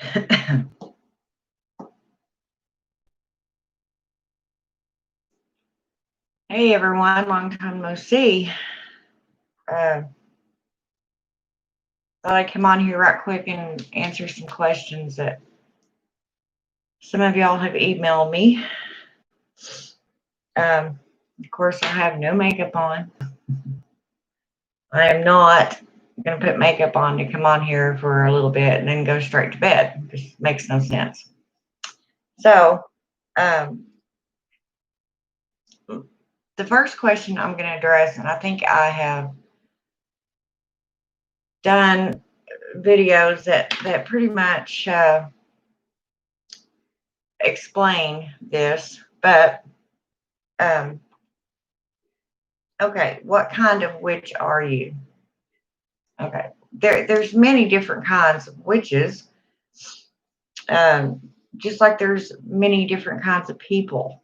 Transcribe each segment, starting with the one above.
Hey everyone, long time no see. Uh, Thought I'd come on here right quick and answer some questions that some of y'all have emailed me. Of course, I have no makeup on. I am not going to put makeup on to come on here for a little bit and then go straight to bed. It just makes no sense. So, um, the first question I'm going to address, and I think I have done videos that pretty much explain this, but um, okay, what kind of witch are you? Okay, there's many different kinds of witches, um, just like there's many different kinds of people.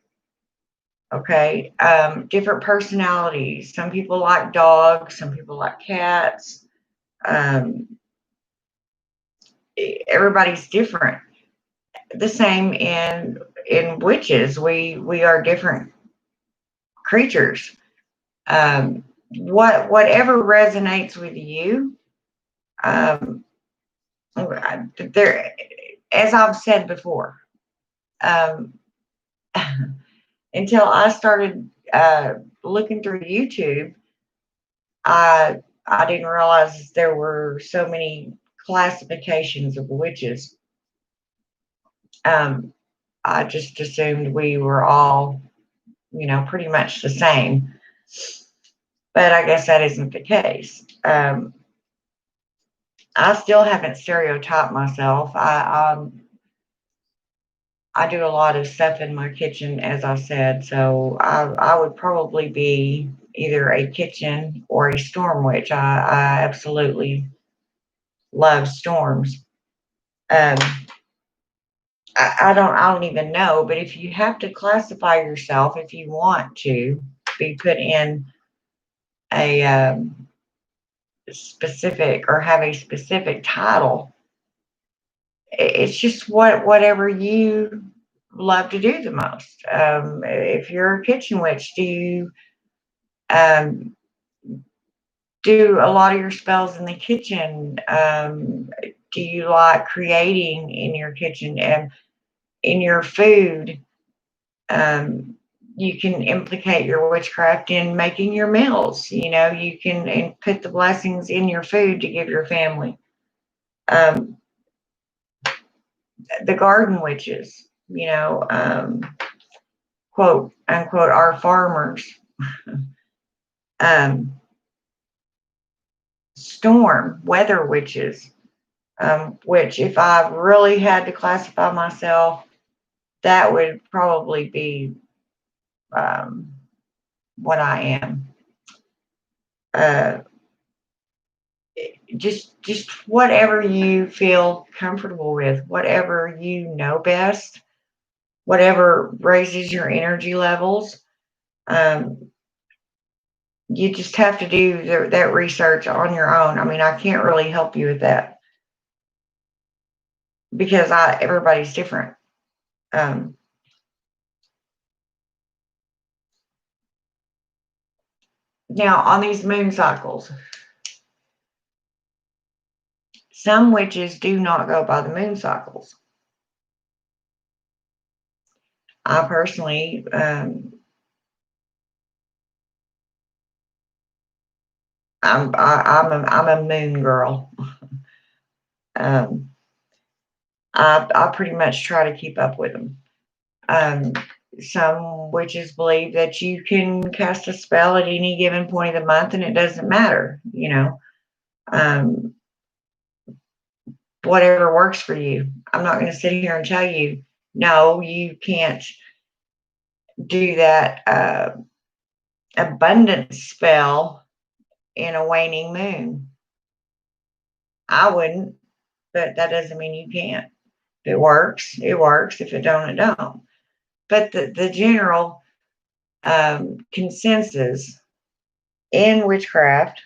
Okay, different personalities. Some people like dogs, some people like cats. Um, Everybody's different. The same in witches. We are different creatures. Whatever resonates with you. Um, there, as I've said before, um, until I started looking through YouTube, I didn't realize there were so many classifications of witches. Um, I just assumed we were all, pretty much the same. But I guess that isn't the case. I still haven't stereotyped myself. I do a lot of stuff in my kitchen, as I said, so I would probably be either a kitchen or a storm witch. I absolutely love storms. Um, I don't even know, but if you have to classify yourself, if you want to be put in a specific or have a specific title, it's just whatever you love to do the most. If you're a kitchen witch, um, do a lot of your spells in the kitchen? Do you like creating in your kitchen and in your food? Um, you can implicate your witchcraft in making your meals. You can and put the blessings in your food to give your family. Um, the garden witches, quote unquote, are farmers. um, Storm weather witches, which if I really had to classify myself, that would probably be um, what I am. Uh, just whatever you feel comfortable with, whatever you know best, whatever raises your energy levels. Um, you just have to do that research on your own. I mean, I can't really help you with that because everybody's different. Um, Now, on these moon cycles, some witches do not go by the moon cycles. I personally, I'm a moon girl. Um, I pretty much try to keep up with them. Um, some witches believe that you can cast a spell at any given point of the month and it doesn't matter, um, whatever works for you. I'm not going to sit here and tell you, no, you can't do that abundance spell in a waning moon. I wouldn't, but that doesn't mean you can't. If it works, it works. If it don't, it don't. But the general consensus in witchcraft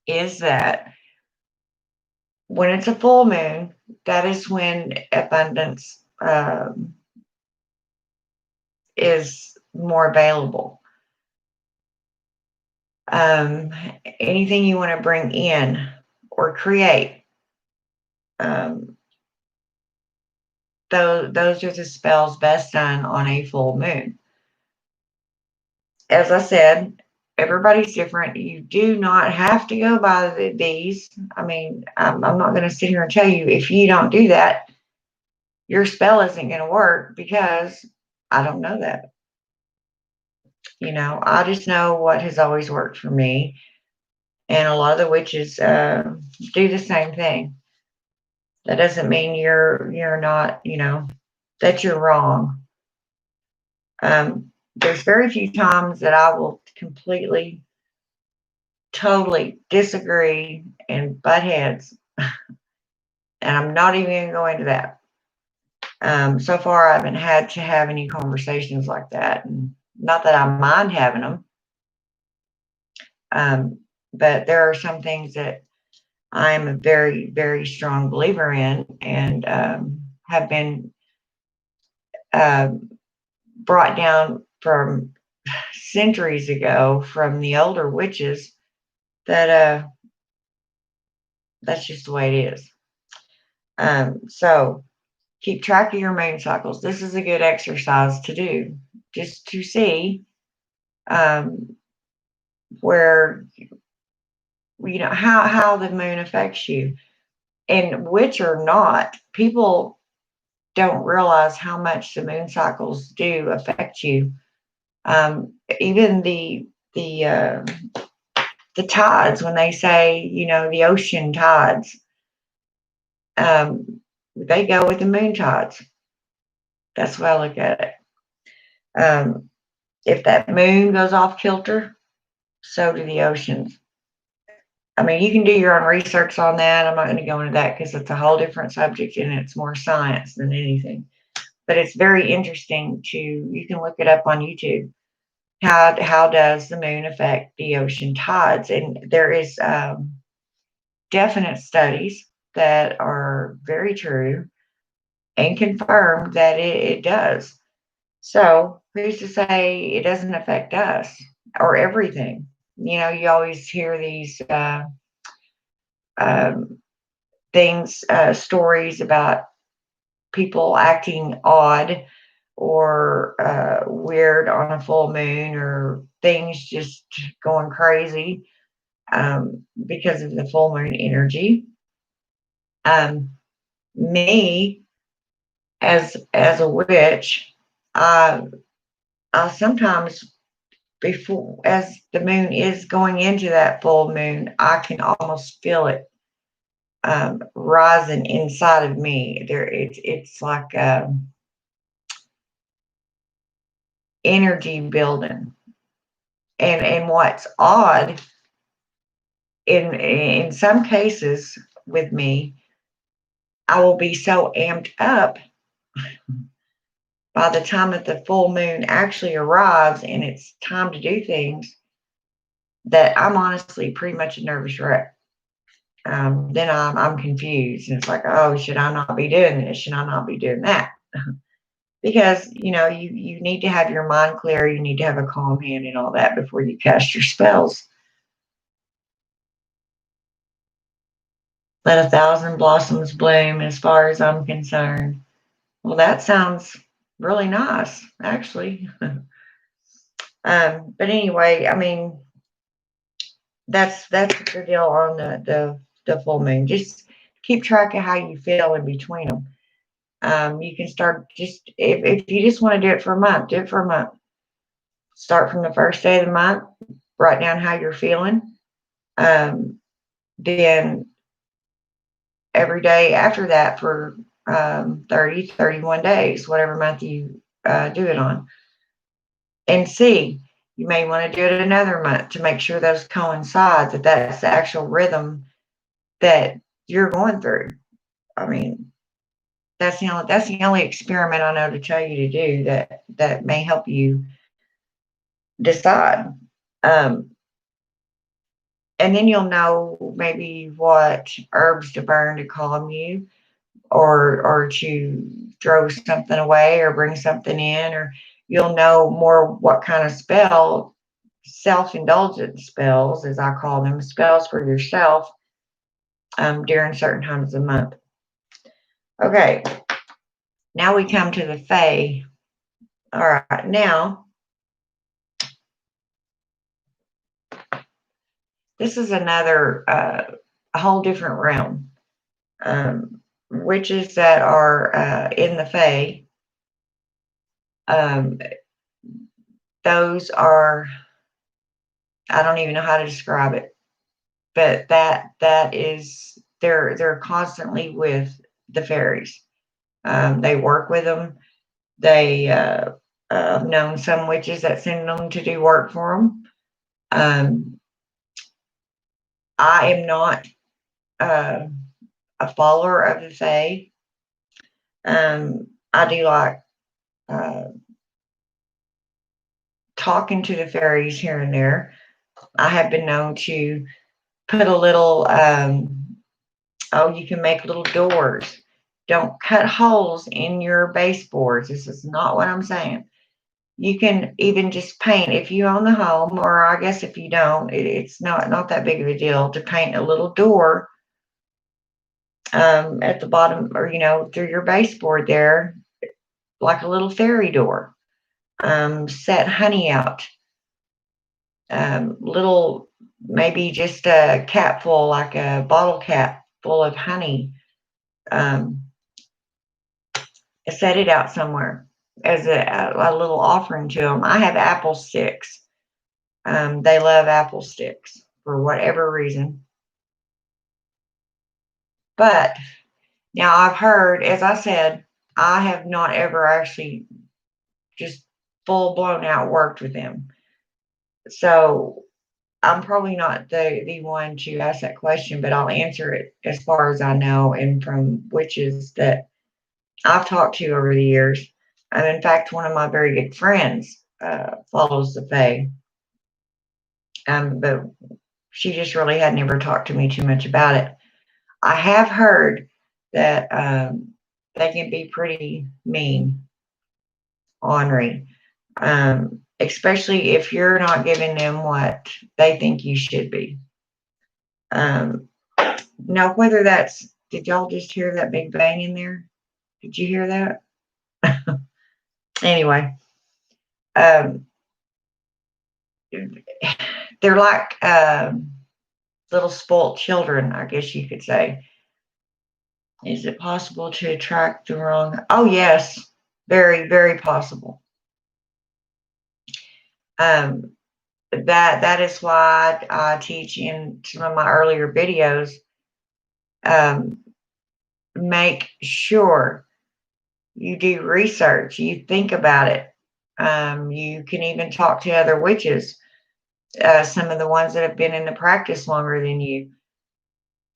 is that when it's a full moon, that is when abundance is more available. Um, Anything you want to bring in or create, um, those are the spells best done on a full moon. As I said, everybody's different. You do not have to go by these. I mean, I'm not going to sit here and tell you if you don't do that, your spell isn't going to work because I don't know that. I just know what has always worked for me. And a lot of the witches do the same thing. That doesn't mean you're not, that you're wrong. There's very few times that I will completely, totally disagree and butt heads, and I'm not even going to go into that. So far, I haven't had to have any conversations like that, and not that I mind having them, but there are some things that I am a very, very strong believer in, and have been um, brought down from centuries ago from the older witches that that's just the way it is. So keep track of your moon cycles. This is a good exercise to do, just to see um, where how the moon affects you, and which or not, people don't realize how much the moon cycles do affect you. Even the tides, when they say, the ocean tides, they go with the moon tides. That's the way I look at it. If that moon goes off kilter, so do the oceans. I mean, you can do your own research on that. I'm not going to go into that because it's a whole different subject and it's more science than anything. But it's very interesting you can look it up on YouTube. How does the moon affect the ocean tides? And there is definite studies that are very true and confirmed that it does. So who's to say it doesn't affect us or everything? You always hear these um, things, stories about people acting odd or weird on a full moon, or things just going crazy because of the full moon energy. Um, Me, as a witch, I I sometimes, before, as the moon is going into that full moon, I can almost feel it rising inside of me. It's like energy building. And what's odd, in some cases with me, I will be so amped up by the time that the full moon actually arrives and it's time to do things, that I'm honestly pretty much a nervous wreck. Then I'm confused, and it's like, oh, should I not be doing this? Should I not be doing that? Because you need to have your mind clear. You need to have a calm hand and all that before you cast your spells. Let a thousand blossoms bloom, as far as I'm concerned. Well, that sounds really nice, actually. But anyway, I mean, that's the deal on the full moon. Just keep track of how you feel in between them. You can start, just if you just want to do it for a month, do it for a month. Start from the first day of the month. Write down how you're feeling. Then every day after that for 30, 31 days, whatever month you do it on, and see. You may want to do it another month to make sure those coincide, that's the actual rhythm that you're going through. I mean, that's the only experiment I know to tell you to do that may help you decide. Um, and then you'll know maybe what herbs to burn to calm you, or to throw something away or bring something in, or you'll know more what kind of spell, self-indulgent spells, as I call them, spells for yourself, during certain times of the month. Okay, now we come to the Fae. All right, now this is another a whole different realm. Witches that are in the Fae, um, those are, I don't even know how to describe it, but that is, they're constantly with the fairies. They work with them. They I've known some witches that send them to do work for them. I am not uh, a follower of the Fae. I do like uh, talking to the fairies here and there. I have been known to put a little, oh, you can make little doors. Don't cut holes in your baseboards. This is not what I'm saying. You can even just paint, if you own the home, or I guess if you don't, it's not that big of a deal to paint a little door at the bottom, or through your baseboard there, like a little fairy door. Set honey out, little, maybe just a cap full, like a bottle cap full of honey. Um, Set it out somewhere as a little offering to them. I have apple sticks. They love apple sticks for whatever reason. But now I've heard, as I said, I have not ever actually just full blown out worked with them. So I'm probably not the one to ask that question, but I'll answer it as far as I know and from witches that I've talked to over the years. In fact, one of my very good friends follows the Fae, but she just really had never talked to me too much about it. I have heard that they can be pretty mean, ornery, especially if you're not giving them what they think you should be. Now, whether that's, did y'all just hear that big bang in there? Did you hear that? Anyway, um, they're like little spoilt children, I guess you could say. Is it possible to attract the wrong? Oh, yes, very, very possible. Um, that is why I teach in some of my earlier videos. Um, Make sure you do research, you think about it. You can even talk to other witches, some of the ones that have been in the practice longer than you,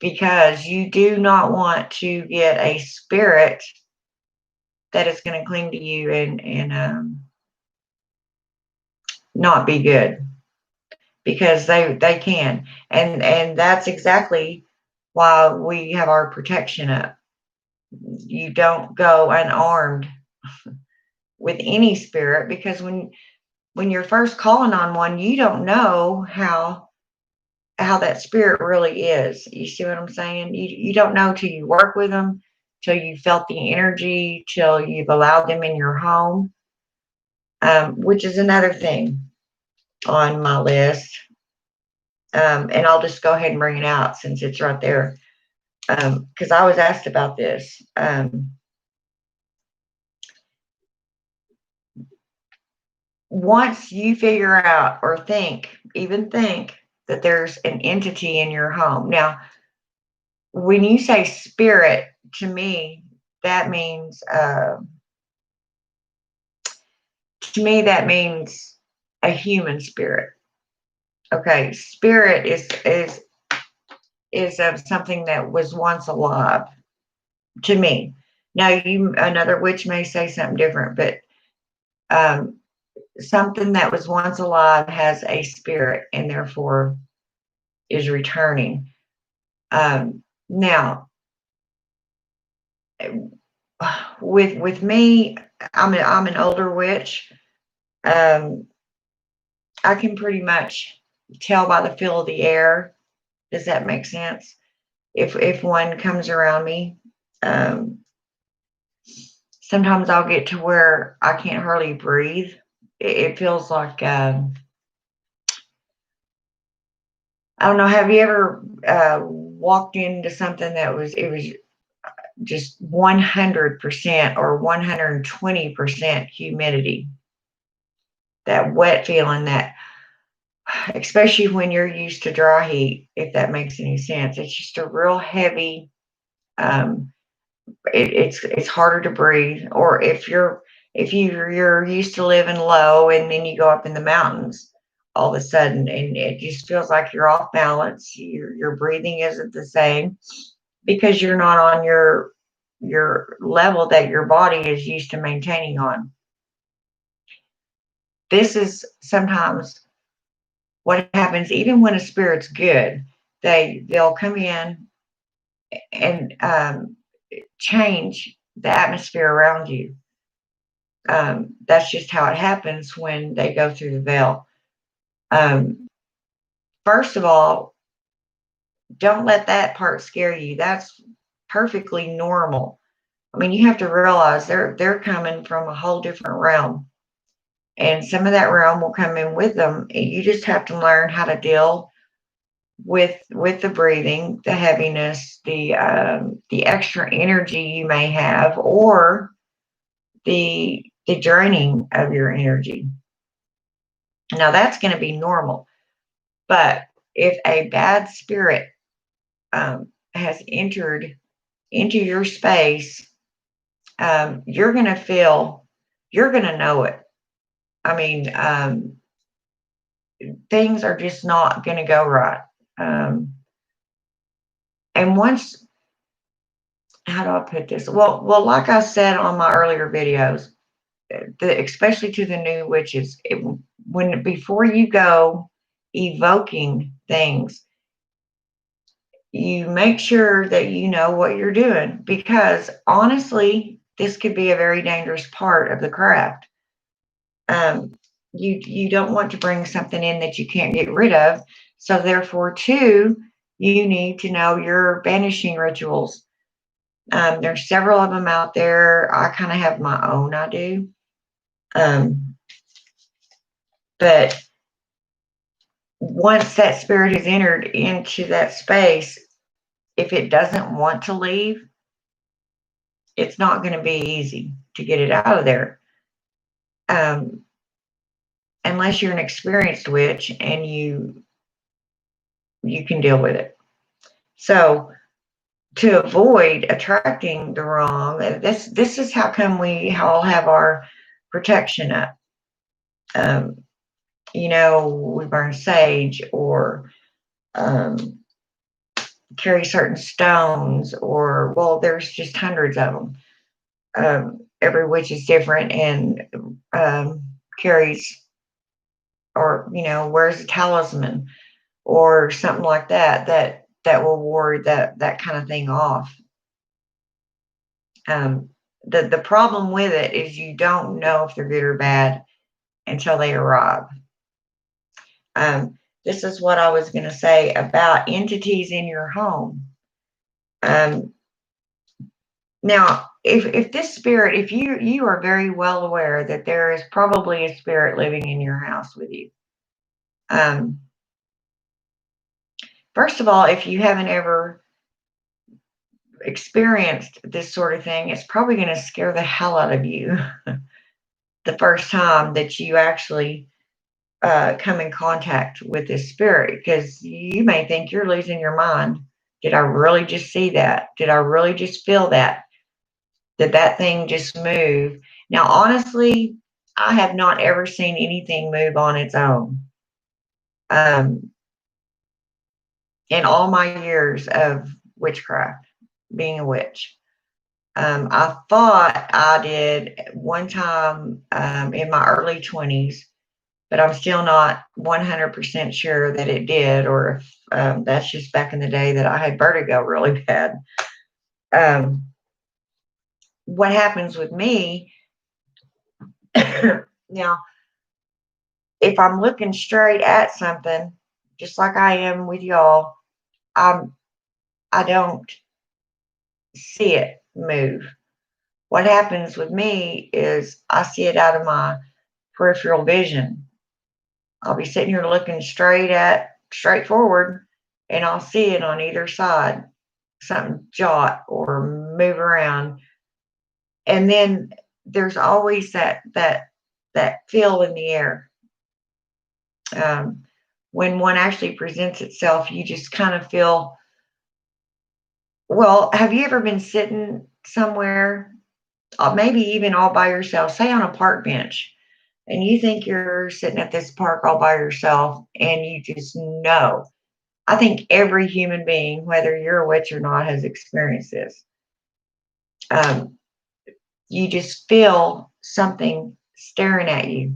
because you do not want to get a spirit that is going to cling to you and not be good, because they can, and that's exactly why we have our protection up. You don't go unarmed with any spirit, because when you're first calling on one, you don't know how that spirit really is. You see what I'm saying? You don't know till you work with them, till you felt the energy, till you've allowed them in your home, which is another thing on my list. And I'll just go ahead and bring it out since it's right there, because I was asked about this. Once you figure out or even think that there's an entity in your home. Now, when you say spirit, to me, that means a human spirit. Okay, spirit is of something that was once alive to me. Now, another witch may say something different, but um, something that was once alive has a spirit, and therefore is returning. Now, with me, I'm an older witch. Um, I can pretty much tell by the feel of the air. Does that make sense? If one comes around me, um, sometimes I'll get to where I can't hardly breathe. It feels like I don't know. Have you ever walked into something that was just 100% or 120% humidity? That wet feeling, that especially when you're used to dry heat, if that makes any sense. It's just a real heavy. Um, it's harder to breathe. Or if you're used to living low and then you go up in the mountains all of a sudden and it just feels like you're off balance. Your breathing isn't the same because you're not on your level that your body is used to maintaining on. This is sometimes what happens even when a spirit's good. They'll come in and change the atmosphere around you. That's just how it happens when they go through the veil. Um, First of all, don't let that part scare you. That's perfectly normal. I mean, you have to realize they're coming from a whole different realm, and some of that realm will come in with them. And you just have to learn how to deal with the breathing, the heaviness, the extra energy you may have, or the draining of your energy. Now that's going to be normal. But if a bad spirit has entered into your space, you're going to feel, you're going to know it. I mean, things are just not going to go right. And once, how do I put this? Well, like I said on my earlier videos, especially to the new witches, when before you go evoking things, you make sure that you know what you're doing because honestly, this could be a very dangerous part of the craft. Um, you don't want to bring something in that you can't get rid of. So therefore, too, you need to know your banishing rituals. There's several of them out there. I kind of have my own. I do, um, but once that spirit has entered into that space, if it doesn't want to leave, it's not going to be easy to get it out of there. Um, unless you're an experienced witch and you can deal with it. So to avoid attracting the wrong, this is how come we all have our protection up. Um, we burn sage or um, carry certain stones, or well, there's just hundreds of them. Every witch is different and carries or wears a talisman or something like that will ward that kind of thing off. The problem with it is you don't know if they're good or bad until they arrive. This is what I was going to say about entities in your home. Now, if this spirit, if you are very well aware that there is probably a spirit living in your house with you. First of all, if you haven't ever experienced this sort of thing, it's probably going to scare the hell out of you the first time that you actually come in contact with this spirit, because you may think you're losing your mind. Did I really just see that? Did I really just feel that? Did that thing just move? Now, honestly, I have not ever seen anything move on its own. Um, in all my years of witchcraft, being a witch. I thought I did one time in my early 20s. but I'm still not 100% sure that it did, or if that's just back in the day that I had vertigo really bad. Um, what happens with me now, if I'm looking straight at something, just like I am with y'all, I'm I don't see it move. What happens with me is I see it out of my peripheral vision. I'll be sitting here looking straight forward, and I'll see it on either side, something jot or move around. And then there's always that feel in the air. Um, when one actually presents itself, you just kind of feel, well, have you ever been sitting somewhere, maybe even all by yourself, say on a park bench, and you think you're sitting at this park all by yourself, and you just know. I think every human being, whether you're a witch or not, has experienced this. Um, you just feel something staring at you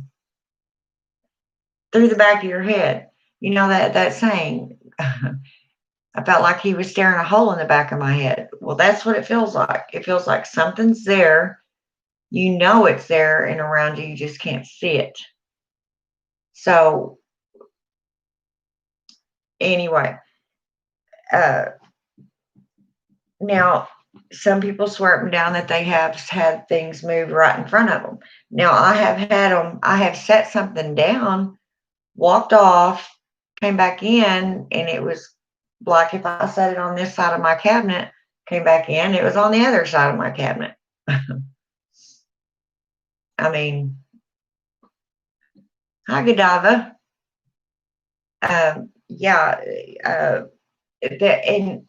through the back of your head. You know that saying, I felt like he was staring a hole in the back of my head. Well, that's what it feels like. It feels like something's there. You know it's there and around you, you just can't see it. So anyway, uh, now some people swear up and down that they have had things move right in front of them. Now I have set something down, walked off, came back in, and it was like if I set it on this side of my cabinet, came back in, it was on the other side of my cabinet. I mean, hi, Godiva. Yeah, uh, and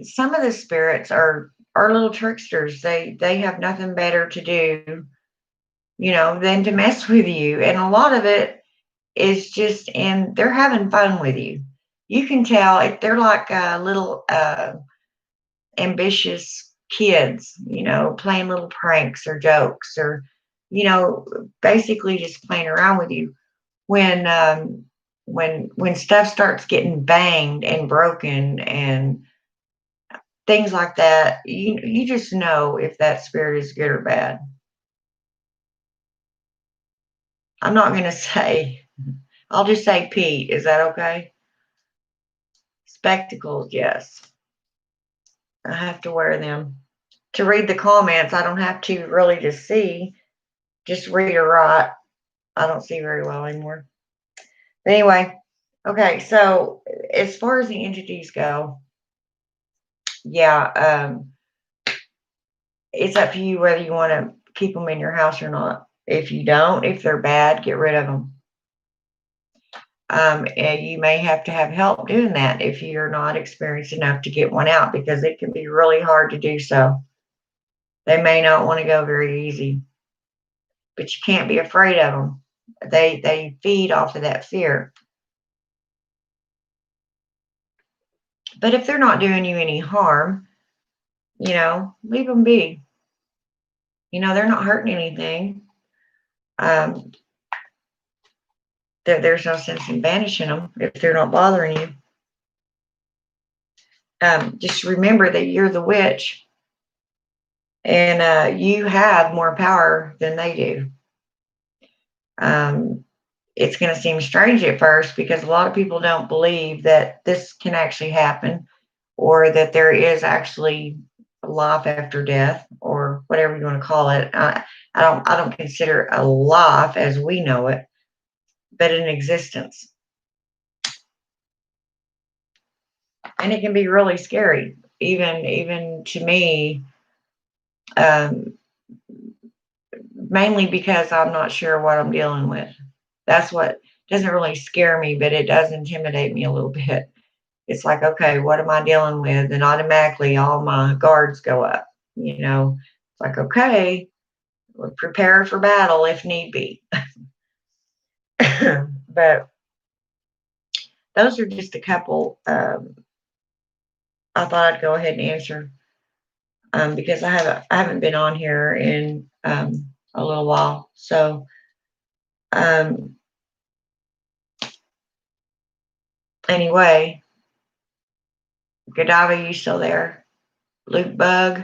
some of the spirits are little tricksters. They have nothing better to do, than to mess with you. And a lot of it is just, and they're having fun with you. You can tell if they're like little ambitious kids, playing little pranks or jokes, or you know, basically just playing around with you. When when stuff starts getting banged and broken and things like that, you just know if that spirit is good or bad. I'm not going to say. I'll just say Pete. Is that okay? Spectacles, yes. I have to wear them. To read the comments, I don't have to really just see, just read or write. I don't see very well anymore. But anyway, okay, so as far as the entities go, yeah, it's up to you whether you want to keep them in your house or not. If you don't, if they're bad, get rid of them. And you may have to have help doing that if you're not experienced enough to get one out, because it can be really hard to do so. They may not want to go very easy, but you can't be afraid of them. They feed off of that fear. But if they're not doing you any harm, leave them be. They're not hurting anything. Um, there's no sense in banishing them if they're not bothering you. Just remember that you're the witch, and you have more power than they do. Um, it's going to seem strange at first because a lot of people don't believe that this can actually happen, or that there is actually life after death, or whatever you want to call it. I don't consider a life as we know it, but an existence. And it can be really scary, even to me, um, mainly because I'm not sure what I'm dealing with. That's what doesn't really scare me, but it does intimidate me a little bit. It's like, okay, what am I dealing with? And automatically all my guards go up. It's like, okay, we'll prepare for battle if need be. But those are just a couple. I thought I'd go ahead and answer, because I haven't been on here in a little while. So, Anyway, Godiva, you still there? Luke Bug,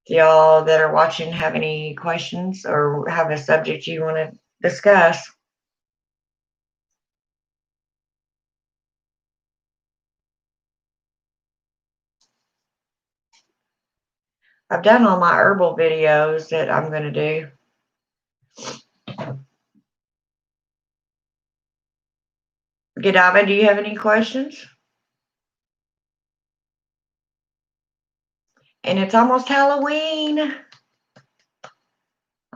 do y'all that are watching have any questions or have a subject you want to discuss? I've done all my herbal videos that I'm going to do. Godiva, do you have any questions? And it's almost Halloween.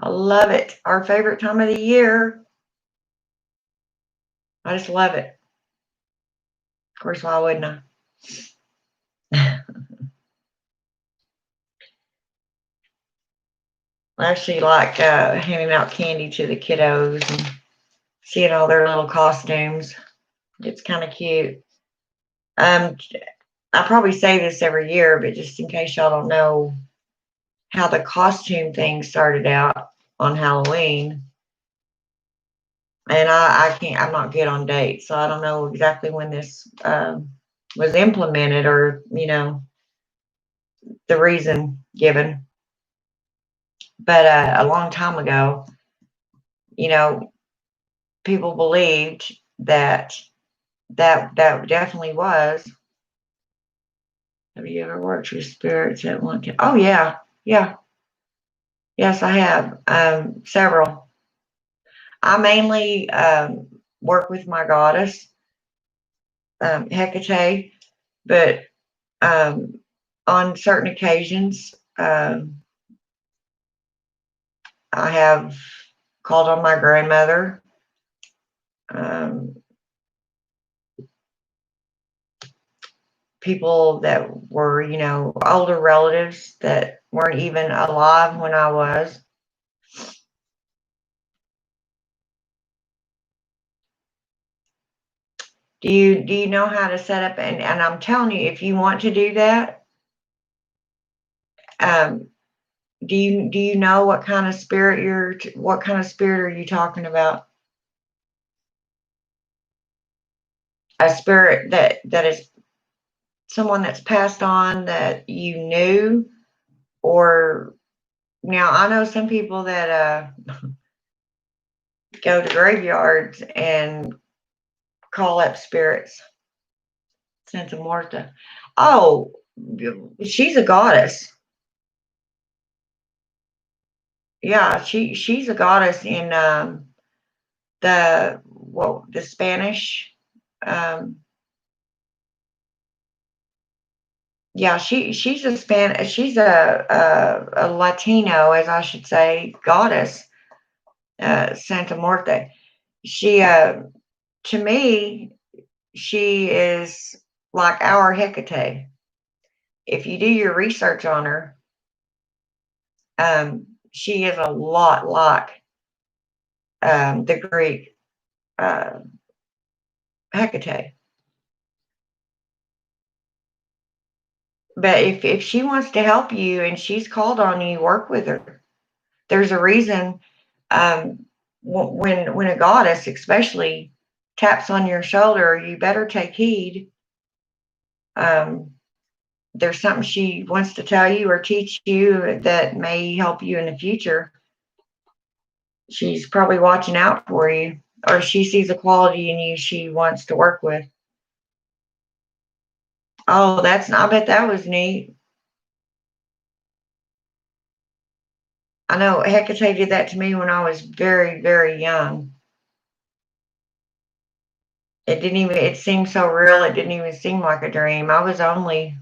I love it. Our favorite time of the year. I just love it. Of course, why wouldn't I? I actually like handing out candy to the kiddos and seeing all their little costumes. It's kind of cute. I probably say this every year, but just in case y'all don't know how the costume thing started out on Halloween, and I'm not good on dates, so I don't know exactly when this was implemented or, the reason given. But a long time ago, you know, people believed that that definitely was. Have you ever worked with spirits at one time? Oh yeah, yeah, yes, I have several. I mainly work with my goddess, Hecate, but um, on certain occasions, I have called on my grandmother. Um, People that were, older relatives that weren't even alive when I was. Do you know how to set up, and I'm telling you, if you want to do that, um, do you know what kind of spirit what kind of spirit are you talking about? A spirit that is someone that's passed on that you knew, or now I know some people that go to graveyards and call up spirits. Santa Marta. Oh, she's a goddess. Yeah, she's a goddess in the Spanish. Um, yeah, she's a Latino, as I should say, goddess, Santa Marta. She to me, she is like our Hecate. If you do your research on her, she is a lot like the Greek uh, Hecate. But if she wants to help you and she's called on you, work with her. There's a reason um, when a goddess, especially, taps on your shoulder, you better take heed. Um, there's something she wants to tell you or teach you that may help you in the future. She's probably watching out for you, or she sees a quality in you she wants to work with. Oh, I bet that was neat. I know Hecate did that to me when I was very, very young. It seemed so real, it didn't even seem like a dream. I was only,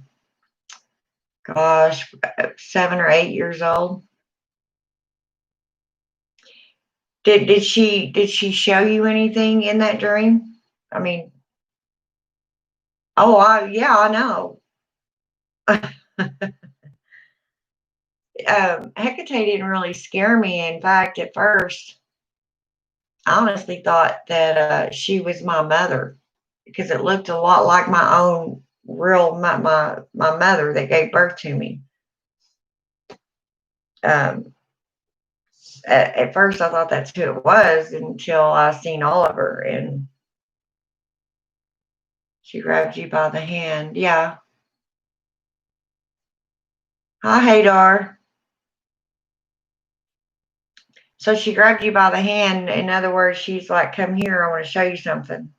gosh, 7 or 8 years old. Did she show you anything in that dream? I mean, oh, yeah, I know. Hecate didn't really scare me. In fact, at first, I honestly thought that she was my mother because it looked a lot like my own my mother that gave birth to me. Um, at first, I thought that's who it was until I seen Oliver, and She grabbed you by the hand. Yeah. Hi, Hadar. So she grabbed you by the hand. In other words, she's like, come here. I want to show you something.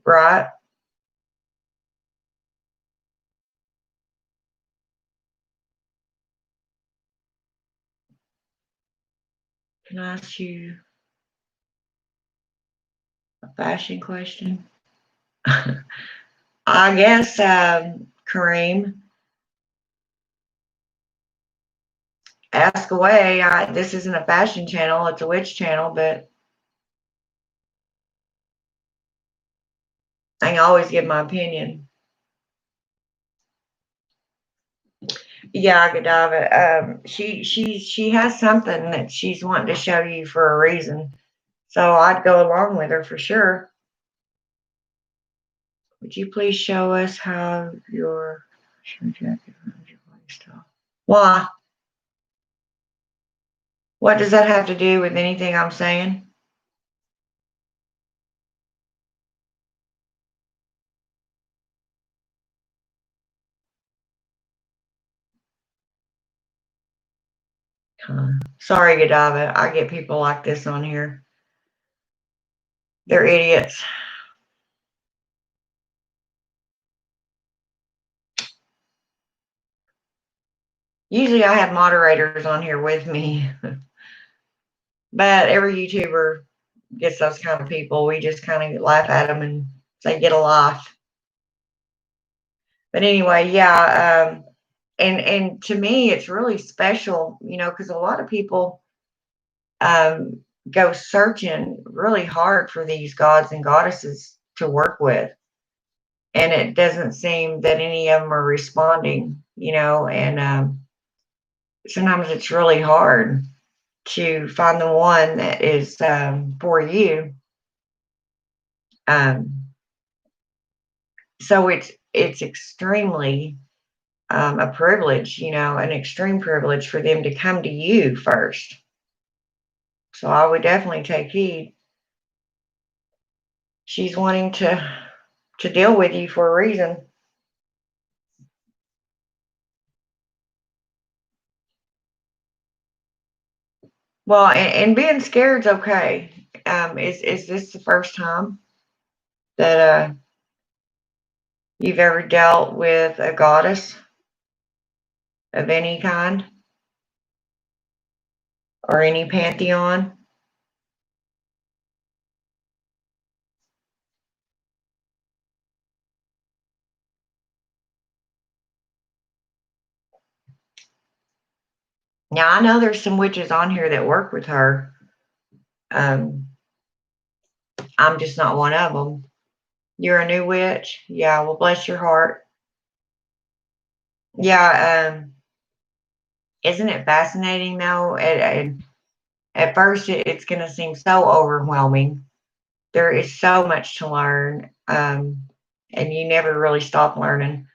Right? Can I ask you a fashion question? I guess, Kareem, ask away. This isn't a fashion channel, it's a witch channel, but I can always give my opinion. Yeah, Godiva. She has something that she's wanting to show you for a reason. So I'd go along with her for sure. Would you please show us how your jacket around your waist? Why? What does that have to do with anything I'm saying? Sorry, Godiva. I get people like this on here. They're idiots. Usually I have moderators on here with me, but every YouTuber gets those kind of people. We just kind of laugh at them and say, get a life. But anyway, yeah. And to me, it's really special, because a lot of people um, go searching really hard for these gods and goddesses to work with. And it doesn't seem that any of them are responding, and sometimes it's really hard to find the one that is for you. Um, so it's extremely a privilege, an extreme privilege for them to come to you first. So I would definitely take heed. She's wanting to deal with you for a reason. Well, and being scared is okay. Is this the first time that you've ever dealt with a goddess of any kind or any pantheon? Now I know there's some witches on here that work with her. Um, I'm just not one of them. You're a new witch? Yeah, well, bless your heart. Yeah, isn't it fascinating though? At first, it's going to seem so overwhelming. There is so much to learn, and you never really stop learning.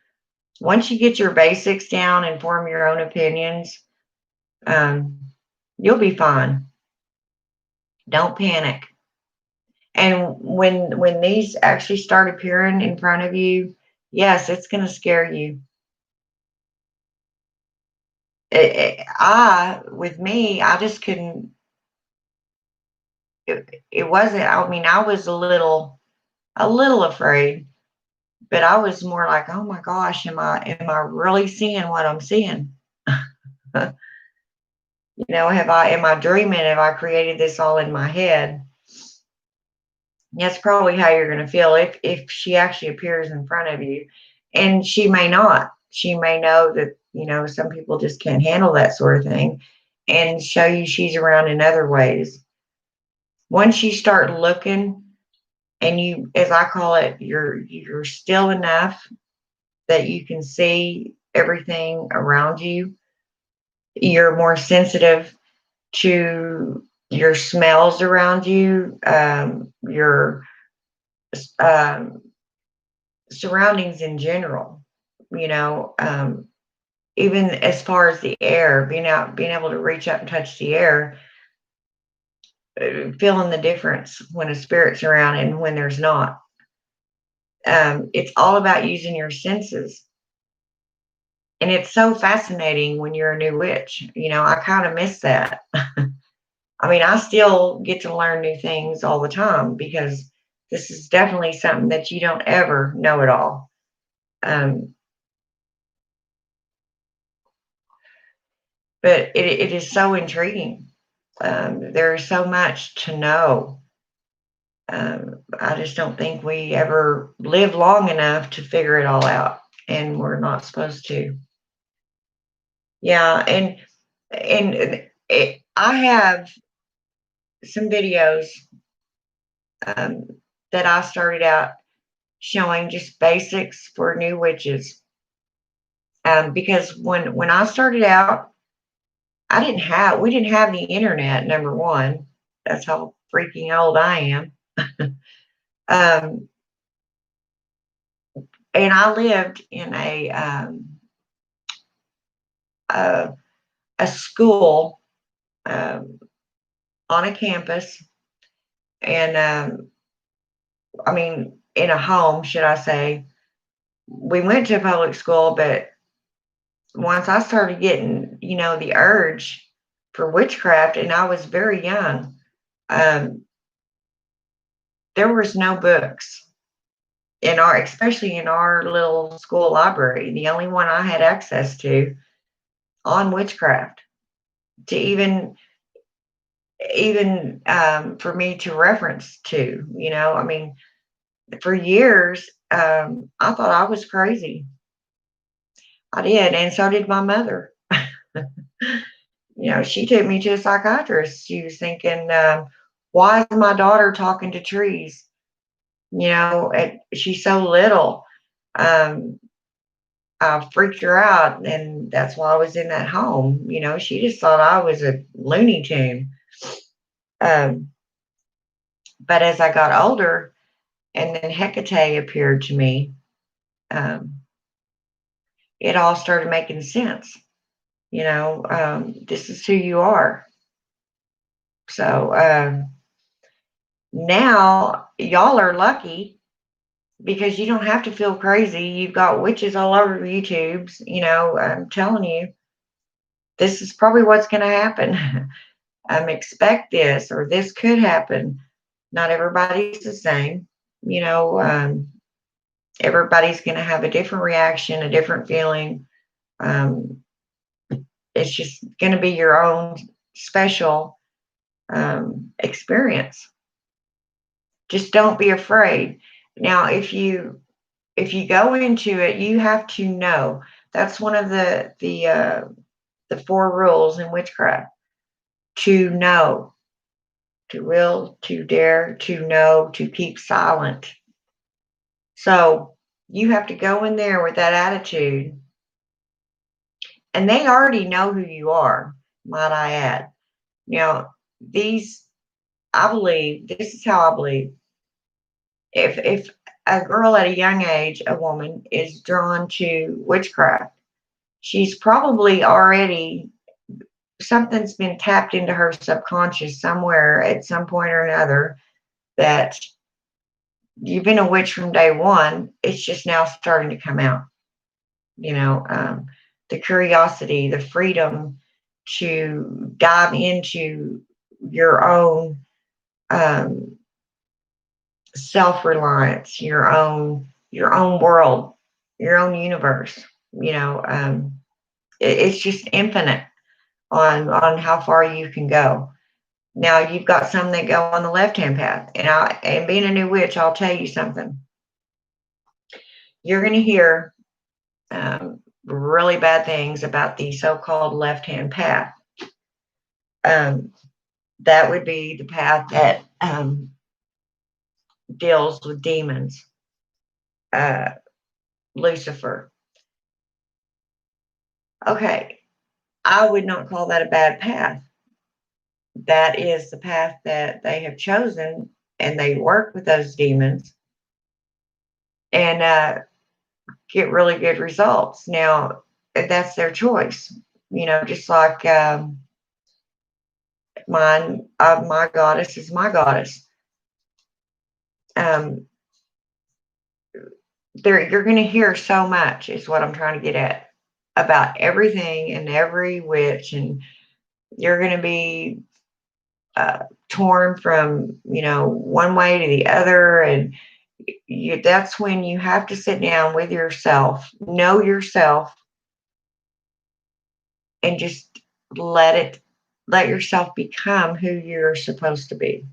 Once you get your basics down and form your own opinions, um, you'll be fine. Don't panic. And when these actually start appearing in front of you, yes, it's going to scare you. With me, I just couldn't. It wasn't. I mean, I was a little afraid, but I was more like, oh my gosh, am I really seeing what I'm seeing? Am I dreaming? Have I created this all in my head? That's probably how you're going to feel if she actually appears in front of you. And she may not. She may know that, some people just can't handle that sort of thing and show you she's around in other ways. Once you start looking and you, as I call it, you're still enough that you can see everything around you. You're more sensitive to your smells around you, your um, surroundings in general. You know, um, Even as far as the air, being able to reach up and touch the air, feeling the difference when a spirit's around and when there's not. It's all about using your senses. And it's so fascinating when you're a new witch. I kind of miss that. I mean, I still get to learn new things all the time because this is definitely something that you don't ever know it all. Um, but it is so intriguing. There's so much to know. I just don't think we ever live long enough to figure it all out, and we're not supposed to. Yeah, and I have some videos um, that I started out showing just basics for new witches. Because when I started out, we didn't have the internet. Number one, that's how freaking old I am. Um, and I lived in a, a school um, on a campus, and I mean, in a home, should I say. We went to public school, but once I started getting, the urge for witchcraft, and I was very young, um, there was no books especially in our little school library. The only one I had access to on witchcraft to even for me to reference to. I mean, for years, I thought I was crazy. I did, and so did my mother. She took me to a psychiatrist. She was thinking, why is my daughter talking to trees? She's so little. Um, I freaked her out, and that's why I was in that home. She just thought I was a Looney Tune. Um, but as I got older, and then Hecate appeared to me, um, it all started making sense. This is who you are. So now y'all are lucky because you don't have to feel crazy. You've got witches all over YouTube's. I'm telling you, this is probably what's going to happen. Expect this, or this could happen. Not everybody's the same. You know, um, Everybody's going to have a different reaction, a different feeling. Um, it's just going to be your own special experience. Just don't be afraid. Now, if you go into it, you have to know. That's one of the four rules in witchcraft: to know, to will, to dare, to know, to keep silent. So you have to go in there with that attitude, and they already know who you are, might I add. Now, these, I believe, this is how I believe. If a girl at a young age, a woman, is drawn to witchcraft, she's probably already, something's been tapped into her subconscious somewhere at some point or another, that you've been a witch from day one. It's just now starting to come out. you know, um, the curiosity, the freedom to dive into your own um, self-reliance, your own world, your own universe. It's just infinite on how far you can go. Now you've got some that go on the left-hand path, and being a new witch, I'll tell you something. You're going to hear really bad things about the so-called left-hand path. Um, that would be the path that deals with demons, uh, Lucifer. Okay, I would not call that a bad path. That is the path that they have chosen, and they work with those demons and get really good results. Now, that's their choice. Just like my goddess is my goddess. Um, you're going to hear so much is what I'm trying to get at about everything and every witch, and you're going to be torn from one way to the other, and that's when you have to sit down with yourself, know yourself, and just let yourself become who you're supposed to be.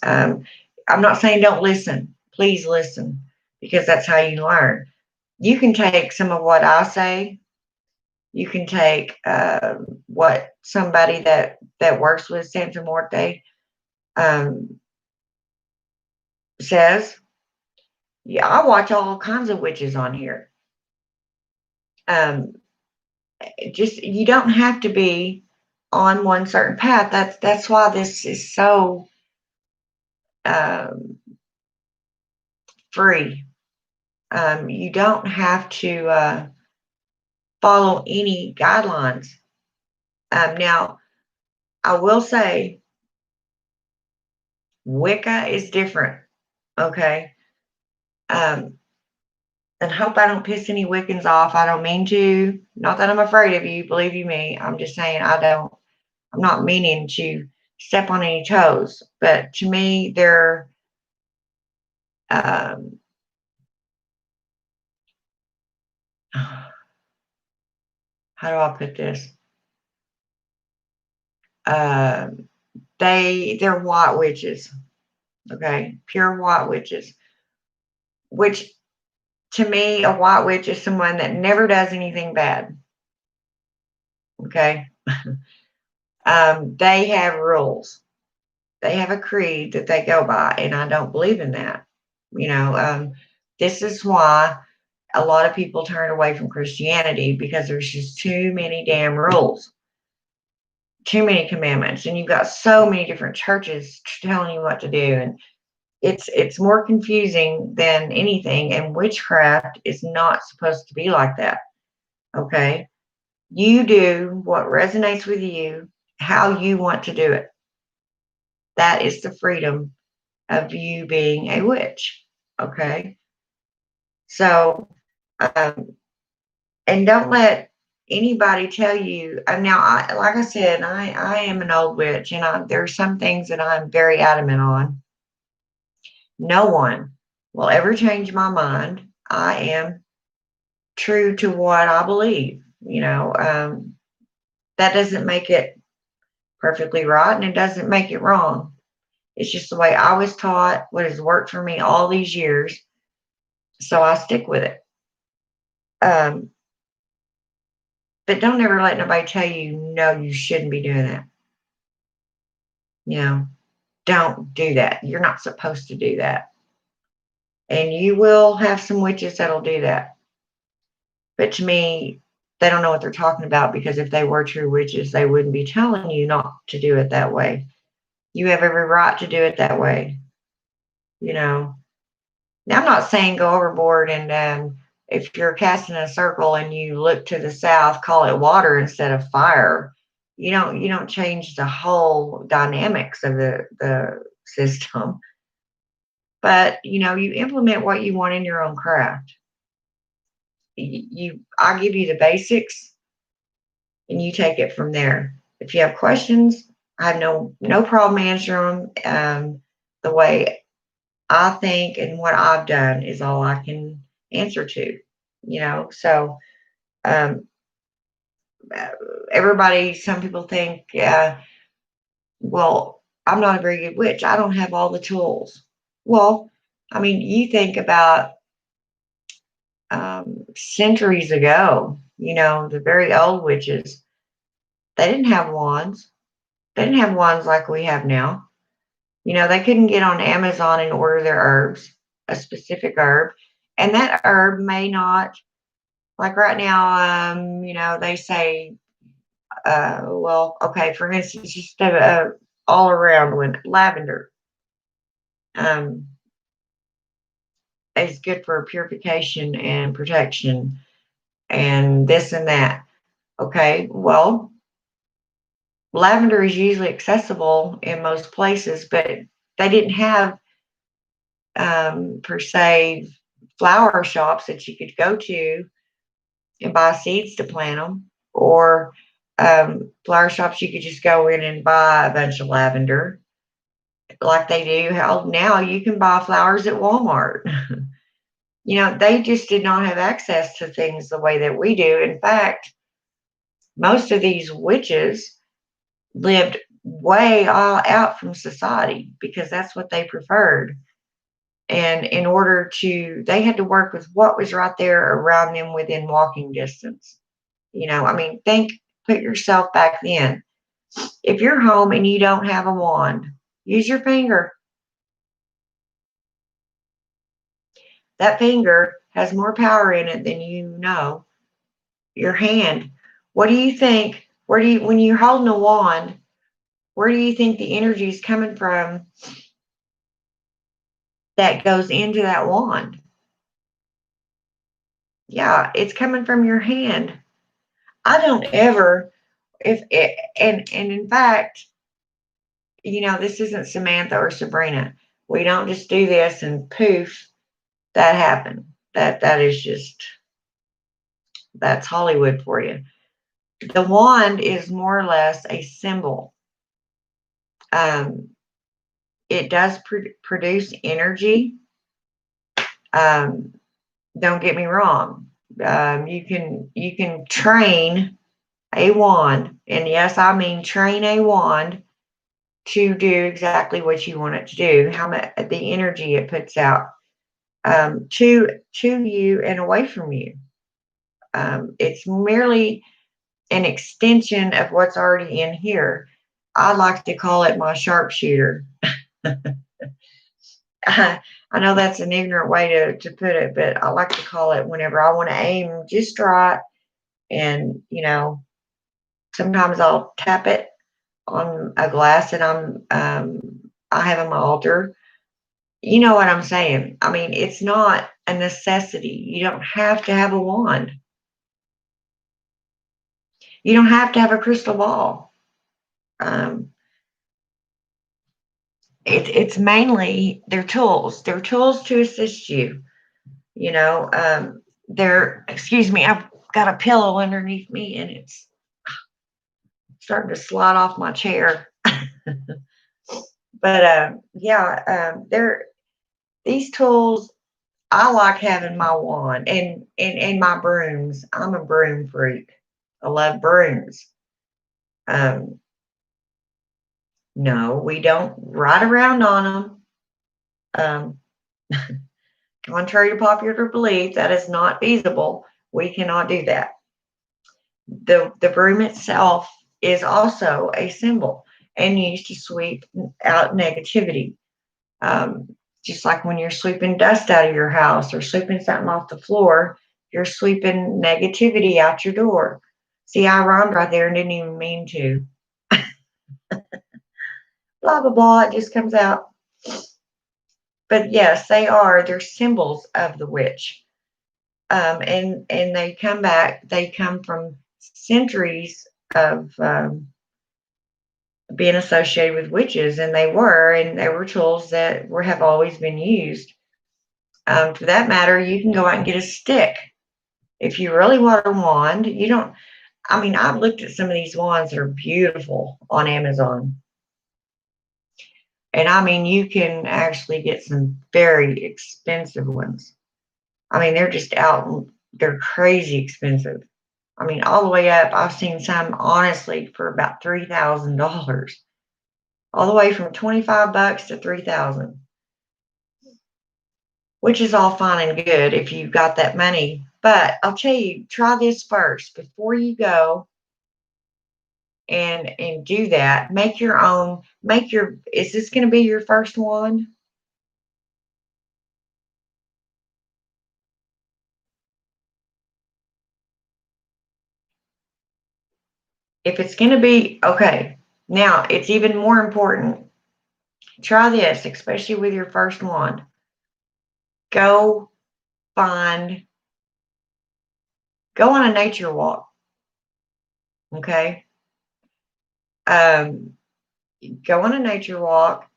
um, I'm not saying don't listen, please listen, because that's how you learn. You can take some of what I say. You can take what somebody that works with Santa Morte um, says. Yeah, I watch all kinds of witches on here. Um, just you don't have to be on one certain path. That's why this is so um, free. You don't have to follow any guidelines. Now, I will say Wicca is different. Okay. Um, and hope I don't piss any Wiccans off. I don't mean to. Not that I'm afraid of you, believe you me. I'm just saying I'm not meaning to step on any toes. But to me, they're um, how do I put this? Um, they're white witches. Okay, pure white witches. Which to me, a white witch is someone that never does anything bad. Okay. They have rules. They have a creed that they go by, and I don't believe in that. This is why a lot of people turn away from Christianity, because there's just too many damn rules, too many commandments, and you've got so many different churches telling you what to do, and it's more confusing than anything. And witchcraft is not supposed to be like that. Okay, you do what resonates with you, how you want to do it. That is the freedom of you being a witch. Okay. So, um, and don't let anybody tell you. Now, like I said, I am an old witch, and there are some things that I'm very adamant on. No one will ever change my mind. I am true to what I believe. That doesn't make it perfectly right, and it doesn't make it wrong. It's just the way I was taught, what has worked for me all these years. So I stick with it. Um, but don't ever let nobody tell you, no, you shouldn't be doing that. You know, don't do that. You're not supposed to do that. And you will have some witches that'll do that. But to me, they don't know what they're talking about, because if they were true witches, they wouldn't be telling you not to do it that way. You have every right to do it that way. You know, now I'm not saying go overboard and if you're casting a circle and you look to the south, call it water instead of fire. You don't change the whole dynamics of the system, but you implement what you want in your own craft. I give you the basics, and you take it from there. If you have questions, I have no problem answering them. The way I think and what I've done is all I can answer to. So um, some people think, well, I'm not a very good witch. I don't have all the tools. Well, I mean, you think about centuries ago, the very old witches, they didn't have wands. They didn't have wands like we have now. They couldn't get on Amazon and order their herbs, a specific herb. And that herb may not, like right now, they say, well, okay, for instance, just all around one, lavender um, is good for purification and protection and this and that. Okay, well, lavender is usually accessible in most places, but they didn't have per se flower shops that you could go to and buy seeds to plant them, or flower shops you could just go in and buy a bunch of lavender like they do. How now you can buy flowers at Walmart. They just did not have access to things the way that we do. In fact, most of these witches lived way all out from society because that's what they preferred. And in order they had to work with what was right there around them within walking distance. I mean, put yourself back then. If you're home and you don't have a wand, use your finger. That finger has more power in it than you know. Your hand. What do you think? When you're holding a wand, where do you think the energy is coming from that goes into that wand? Yeah, it's coming from your hand. I don't ever, if it, and in fact, this isn't Samantha or Sabrina. We don't just do this and poof, that happened. That is just, that's Hollywood for you. The wand is more or less a symbol. Um, it does produce energy. Um, don't get me wrong. You can train a wand, and yes, I mean train a wand to do exactly what you want it to do. How much the energy it puts out to you and away from you. It's merely an extension of what's already in here. I like to call it my sharpshooter. I know that's an ignorant way to put it, but I like to call it whenever I want to aim just right. And, sometimes I'll tap it on a glass that I have on my altar. You know what I'm saying? I mean, it's not a necessity. You don't have to have a wand. You don't have to have a crystal ball. Um, it's mainly their tools. They're tools to assist you. Excuse me, I've got a pillow underneath me and it's starting to slide off my chair. But yeah, they're these tools. I like having my wand and my brooms. I'm a broom freak. I love brooms. Um, no, we don't ride around on them. Um, contrary to popular belief, that is not feasible. We cannot do that. The broom itself is also a symbol and used to sweep out negativity. Um, just like when you're sweeping dust out of your house or sweeping something off the floor, you're sweeping negativity out your door. See, I rhymed right there and didn't even mean to. Blah, blah, blah. It just comes out. But yes, they are. They're symbols of the witch. And they come back. They come from centuries of being associated with witches, and they were tools that have always been used. For that matter, you can go out and get a stick. If you really want a wand, you don't, I mean, I've looked at some of these wands that are beautiful on Amazon. And I mean, you can actually get some very expensive ones. I mean, they're just out, they're crazy expensive. I mean, all the way up, I've seen some honestly for about $3,000, all the way from 25 bucks to 3,000, which is all fine and good if you've got that money. But I'll tell you, try this first before you go and do that. Make your own. Is this going to be your first one? If it's going to be, okay, now it's even more important. Try this, especially with your first one. Go find, go on a nature walk. Okay. Um, go on a nature walk.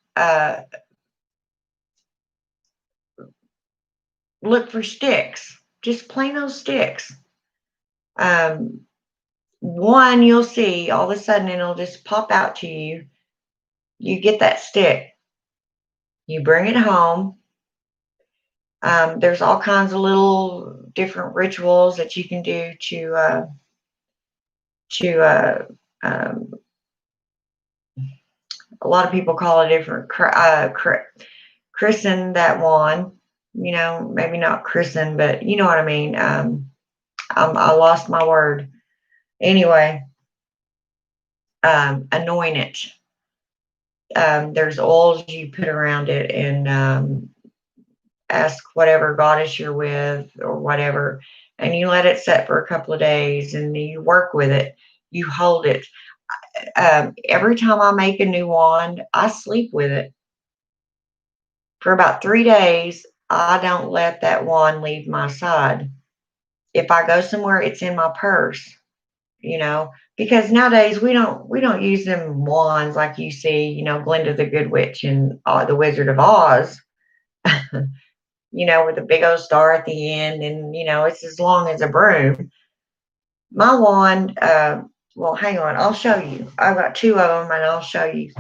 look for sticks, just plain old sticks. Um, one you'll see all of a sudden it'll just pop out to you. You get that stick, you bring it home. There's all kinds of little different rituals that you can do to a lot of people call it different christen that one. You know, maybe not christen, but you know what I mean. I lost my word. Anyway, anoint it. There's oils you put around it, and ask whatever goddess you're with or whatever, and you let it set for a couple of days, and you work with it. You hold it. Every time I make a new wand, I sleep with it for about 3 days. I don't let that wand leave my side. If I go somewhere, it's in my purse. You know, because nowadays we don't use them wands like you see. You know, Glinda the Good Witch and the Wizard of Oz. You know, with a big old star at the end, and you know, it's as long as a broom. My wand, well, hang on, I'll show you. I've got two of them, and I'll show you.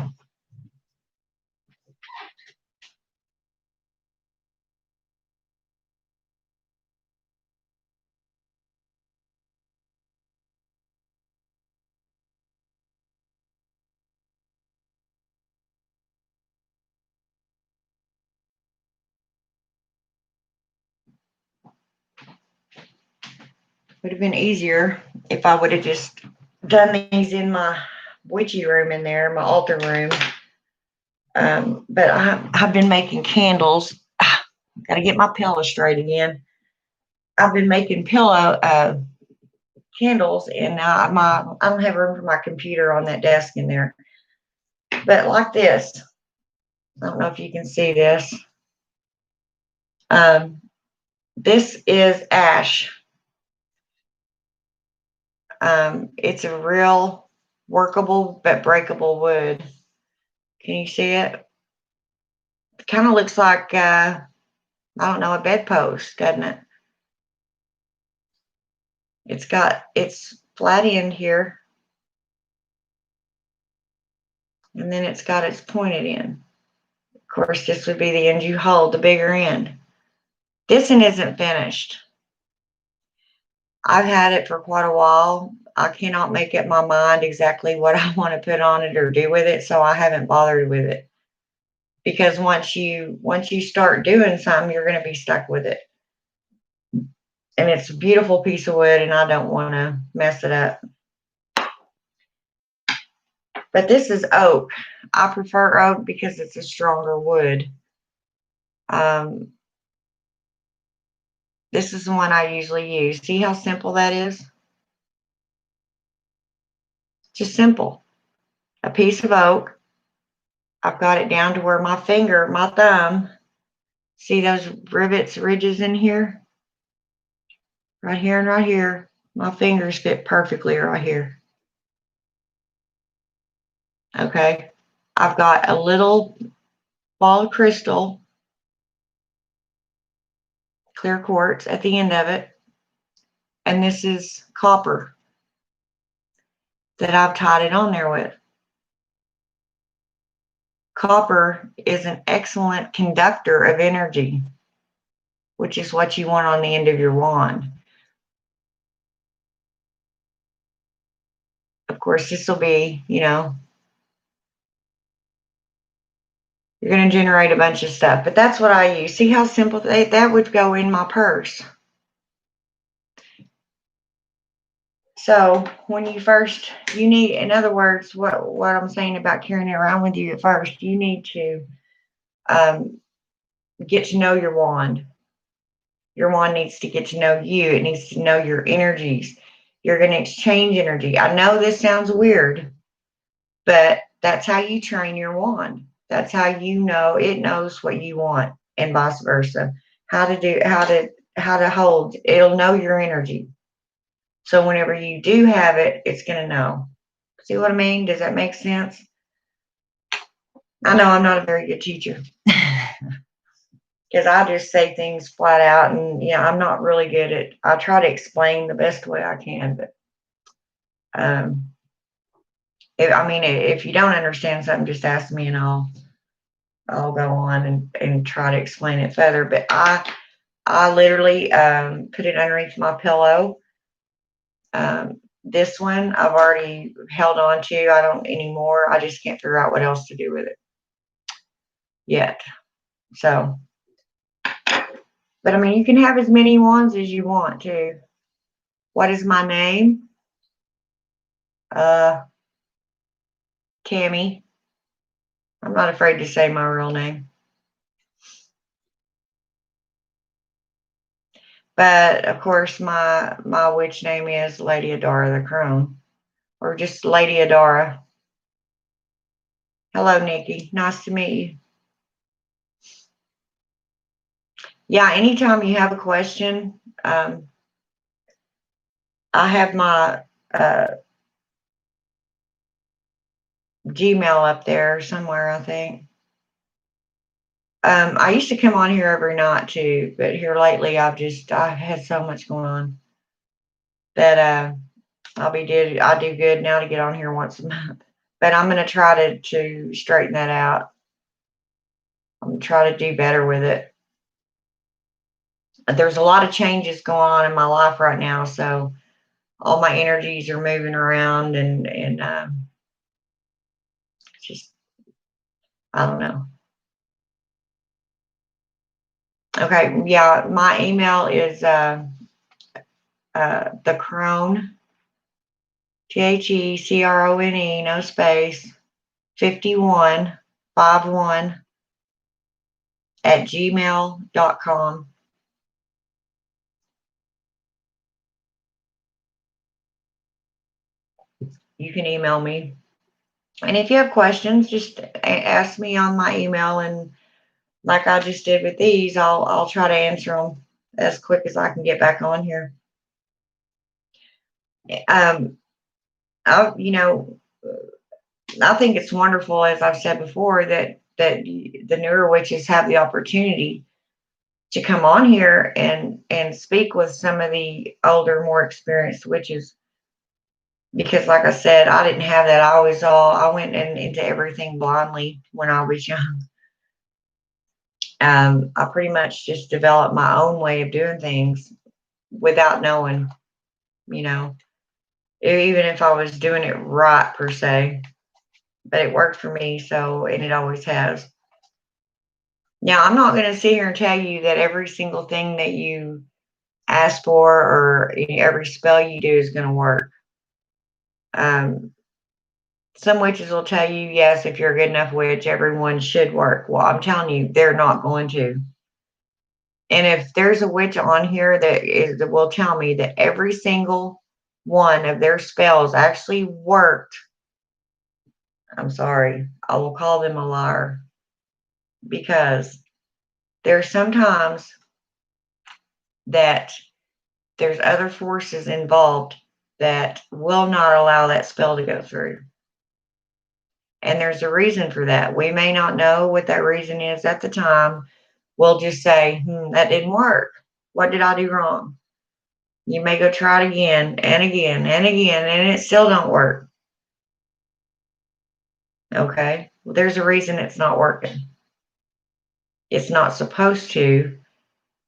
Would have been easier if I would have just done these in my witchy room in there, my altar room. But I've been making candles. Got to get my pillow straight again. I've been making pillow candles, and I don't have room for my computer on that desk in there. But like this, I don't know if you can see this. Um, this is ash. It's a real workable but breakable wood. Can you see it? It kind of looks like I don't know, a bedpost, doesn't it? It's flat end here, and then it's got its pointed end. Of course, this would be the end you hold, the bigger end. This one isn't finished. I've had it for quite a while. I cannot make up my mind exactly what I want to put on it or do with it, so I haven't bothered with it. Because once you start doing something, you're going to be stuck with it. And it's a beautiful piece of wood, and I don't want to mess it up. But this is oak. I prefer oak because it's a stronger wood. This is the one I usually use. See how simple that is? Just simple. A piece of oak. I've got it down to where my finger, my thumb, see those rivets, ridges in here? Right here and right here. My fingers fit perfectly right here. Okay. I've got a little ball of crystal, clear quartz at the end of it. And this is copper that I've tied it on there with. Copper is an excellent conductor of energy, which is what you want on the end of your wand. Of course, this will be, you know, you're going to generate a bunch of stuff, but that's what I use. See how simple that would go in my purse. So when you need, in other words, what I'm saying about carrying it around with you at first, you need to get to know your wand. Your wand needs to get to know you. It needs to know your energies. You're going to exchange energy. I know this sounds weird, but that's how you train your wand. That's how you know it knows what you want, and vice versa. How to hold. It'll know your energy. So whenever you do have it, it's going to know. See what I mean? Does that make sense? I know I'm not a very good teacher. because I just say things flat out, and I'm not really good at. I try to explain the best way I can, but um, if you don't understand something, just ask me, and I'll go on and try to explain it further. But I literally put it underneath my pillow. This one I've already held on to. I don't anymore. I just can't figure out what else to do with it yet. So, but you can have as many ones as you want to. What is my name? Uh, Tammy. I'm not afraid to say my real name. But of course, my witch name is Lady Adara the Crone, or just Lady Adara. Hello, Nikki. Nice to meet you. Yeah, anytime you have a question, I have my Gmail up there somewhere, I think. I used to come on here every night too, but here lately I've had so much going on that I do good now to get on here once a month. But I'm gonna try to straighten that out. I'm gonna try to do better with it. There's a lot of changes going on in my life right now, so all my energies are moving around, and just I don't know. Okay, yeah, my email is the Crone, TheCrone, no space, 5151 at gmail.com. You can email me. And if you have questions, just ask me on my email, and like I just did with these, I'll try to answer them as quick as I can get back on here. Um, I, I think it's wonderful, as I've said before, that the newer witches have the opportunity to come on here and speak with some of the older, more experienced witches. Because, like I said, I didn't have that. I went into everything blindly when I was young. I pretty much just developed my own way of doing things without knowing, you know, even if I was doing it right per se. But it worked for me, and it always has. Now, I'm not going to sit here and tell you that every single thing that you ask for or every spell you do is going to work. Um, some witches will tell you, yes, if you're a good enough witch, everyone should work. Well, I'm telling you, they're not going to. And if there's a witch on here that will tell me that every single one of their spells actually worked, I'm sorry, I will call them a liar, because there's sometimes that there's other forces involved that will not allow that spell to go through. And there's a reason for that. We may not know what that reason is at the time. We'll just say, that didn't work. What did I do wrong? You may go try it again and again and again, and it still don't work. Okay? Well, there's a reason it's not working. It's not supposed to.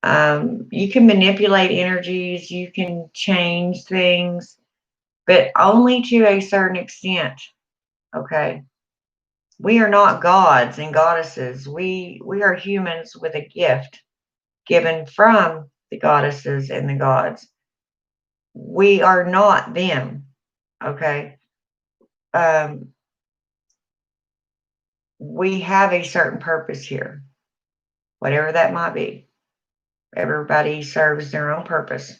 You can manipulate energies, you can change things, but only to a certain extent. Okay? We are not gods and goddesses. We are humans with a gift given from the goddesses and the gods. We are not them. Okay? We have a certain purpose here, whatever that might be. Everybody serves their own purpose.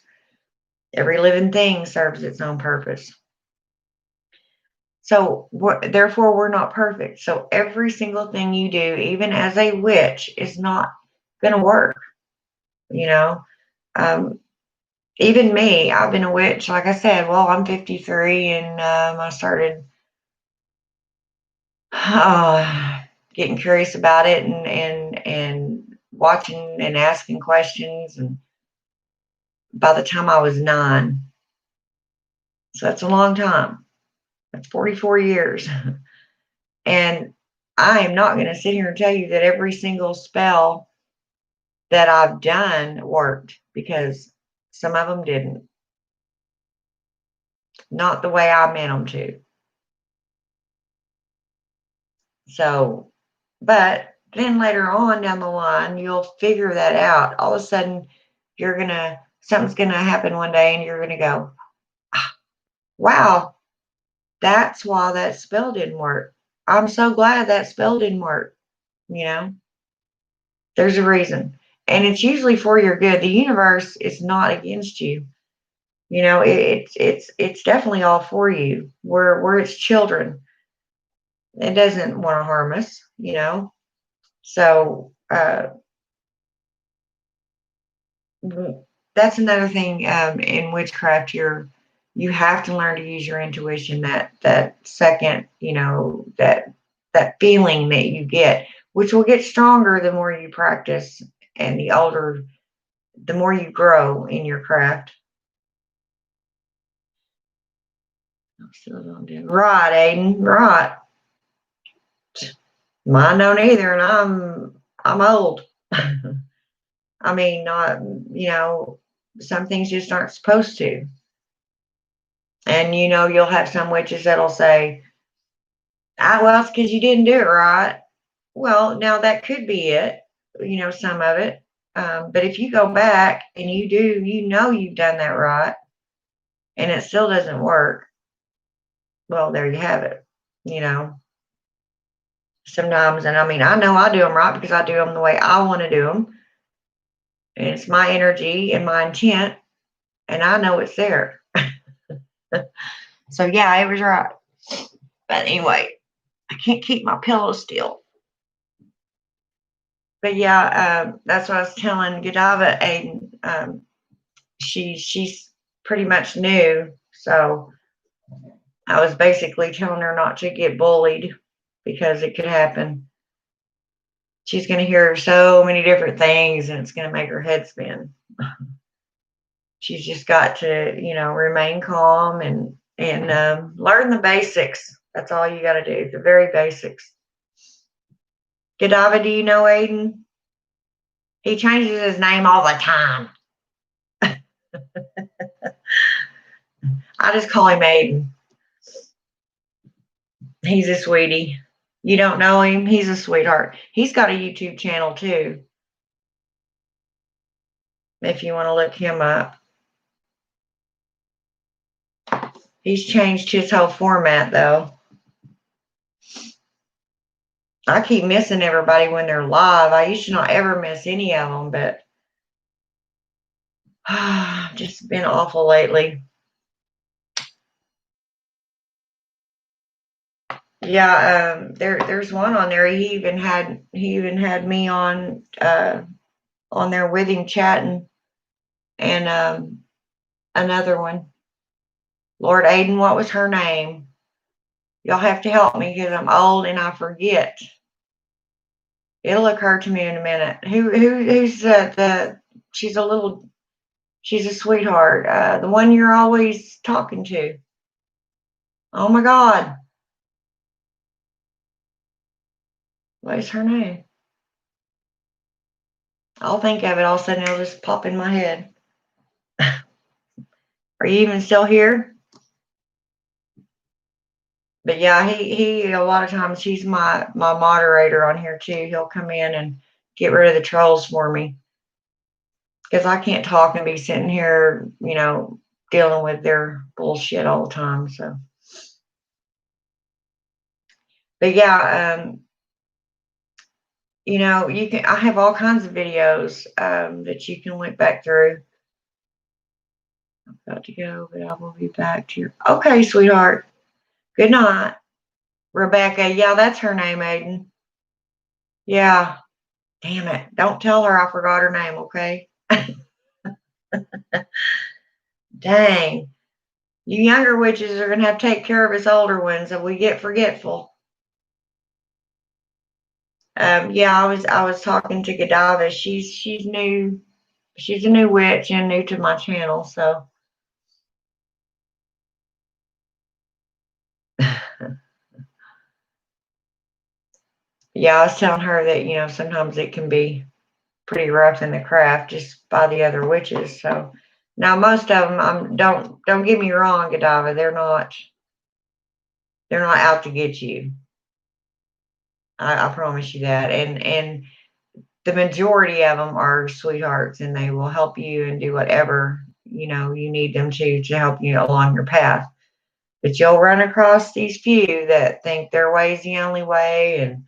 Every living thing serves its own purpose. So, therefore, we're not perfect. So, every single thing you do, even as a witch, is not going to work. You know, even me, I've been a witch. Like I said, well, I'm 53, and I started getting curious about it, and watching and asking questions. And by the time I was 9, so that's a long time. That's 44 years. And I am not going to sit here and tell you that every single spell that I've done worked, because some of them didn't. Not the way I meant them to. So, but then later on down the line, you'll figure that out. All of a sudden, something's gonna happen one day and you're gonna go, ah, wow, that's why that spell didn't work. I'm so glad that spell didn't work. You know, there's a reason. And it's usually for your good. The universe is not against you. You know, it's definitely all for you. We're its children. It doesn't want to harm us, you know. So that's another thing in witchcraft. You have to learn to use your intuition. That second, you know, that feeling that you get, which will get stronger the more you practice, and the more you grow in your craft. I'm still don't do right, Aiden. Right. Mine don't either, and I'm old. I mean, not, you know, some things just aren't supposed to. And, you know, you'll have some witches that'll say, ah, well, it's because you didn't do it right. Well, now that could be it, you know, some of it. But if you go back and you know you've done that right, and it still doesn't work, well, there you have it, you know. Sometimes, and I mean, I know I do them right because I do them the way I want to do them. And it's my energy and my intent, and I know it's there. So, yeah, it was right. But anyway, I can't keep my pillow still. But yeah, that's what I was telling Godiva, Aiden. She's pretty much new, so I was basically telling her not to get bullied because it could happen. She's going to hear so many different things, and it's going to make her head spin. She's just got to, you know, remain calm and learn the basics. That's all you got to do, the very basics. Godiva, do you know Aiden? He changes his name all the time. I just call him Aiden. He's a sweetie. You don't know him? He's a sweetheart. He's got a YouTube channel too, if you want to look him up. He's changed his whole format though. I keep missing everybody when they're live. I used to not ever miss any of them, but just been awful lately. Yeah, there's one on there. He even had me on there with him chatting, and another one. Lord Aiden, what was her name? Y'all have to help me because I'm old and I forget. It'll occur to me in a minute. Who's she's a sweetheart. The one you're always talking to. Oh my God. What is her name? I'll think of it. All of a sudden it'll just pop in my head. Are you even still here? But yeah, he a lot of times he's my moderator on here too. He'll come in and get rid of the trolls for me, because I can't talk and be sitting here, you know, dealing with their bullshit all the time. So, but yeah, you know, I have all kinds of videos that you can look back through. I'm about to go, but I will be back to you. Okay, sweetheart. Good night. Rebecca. Yeah, that's her name, Aiden. Yeah. Damn it. Don't tell her I forgot her name, okay? Dang. You younger witches are going to have to take care of us older ones, and we get forgetful. Yeah, I was talking to Godiva. She's new. She's a new witch and new to my channel. So yeah, I was telling her that sometimes it can be pretty rough in the craft just by the other witches. So now most of them, don't get me wrong, Godiva. They're not out to get you. I promise you that. And the majority of them are sweethearts, and they will help you and do whatever you need them to help you along your path. But you'll run across these few that think their way's the only way, and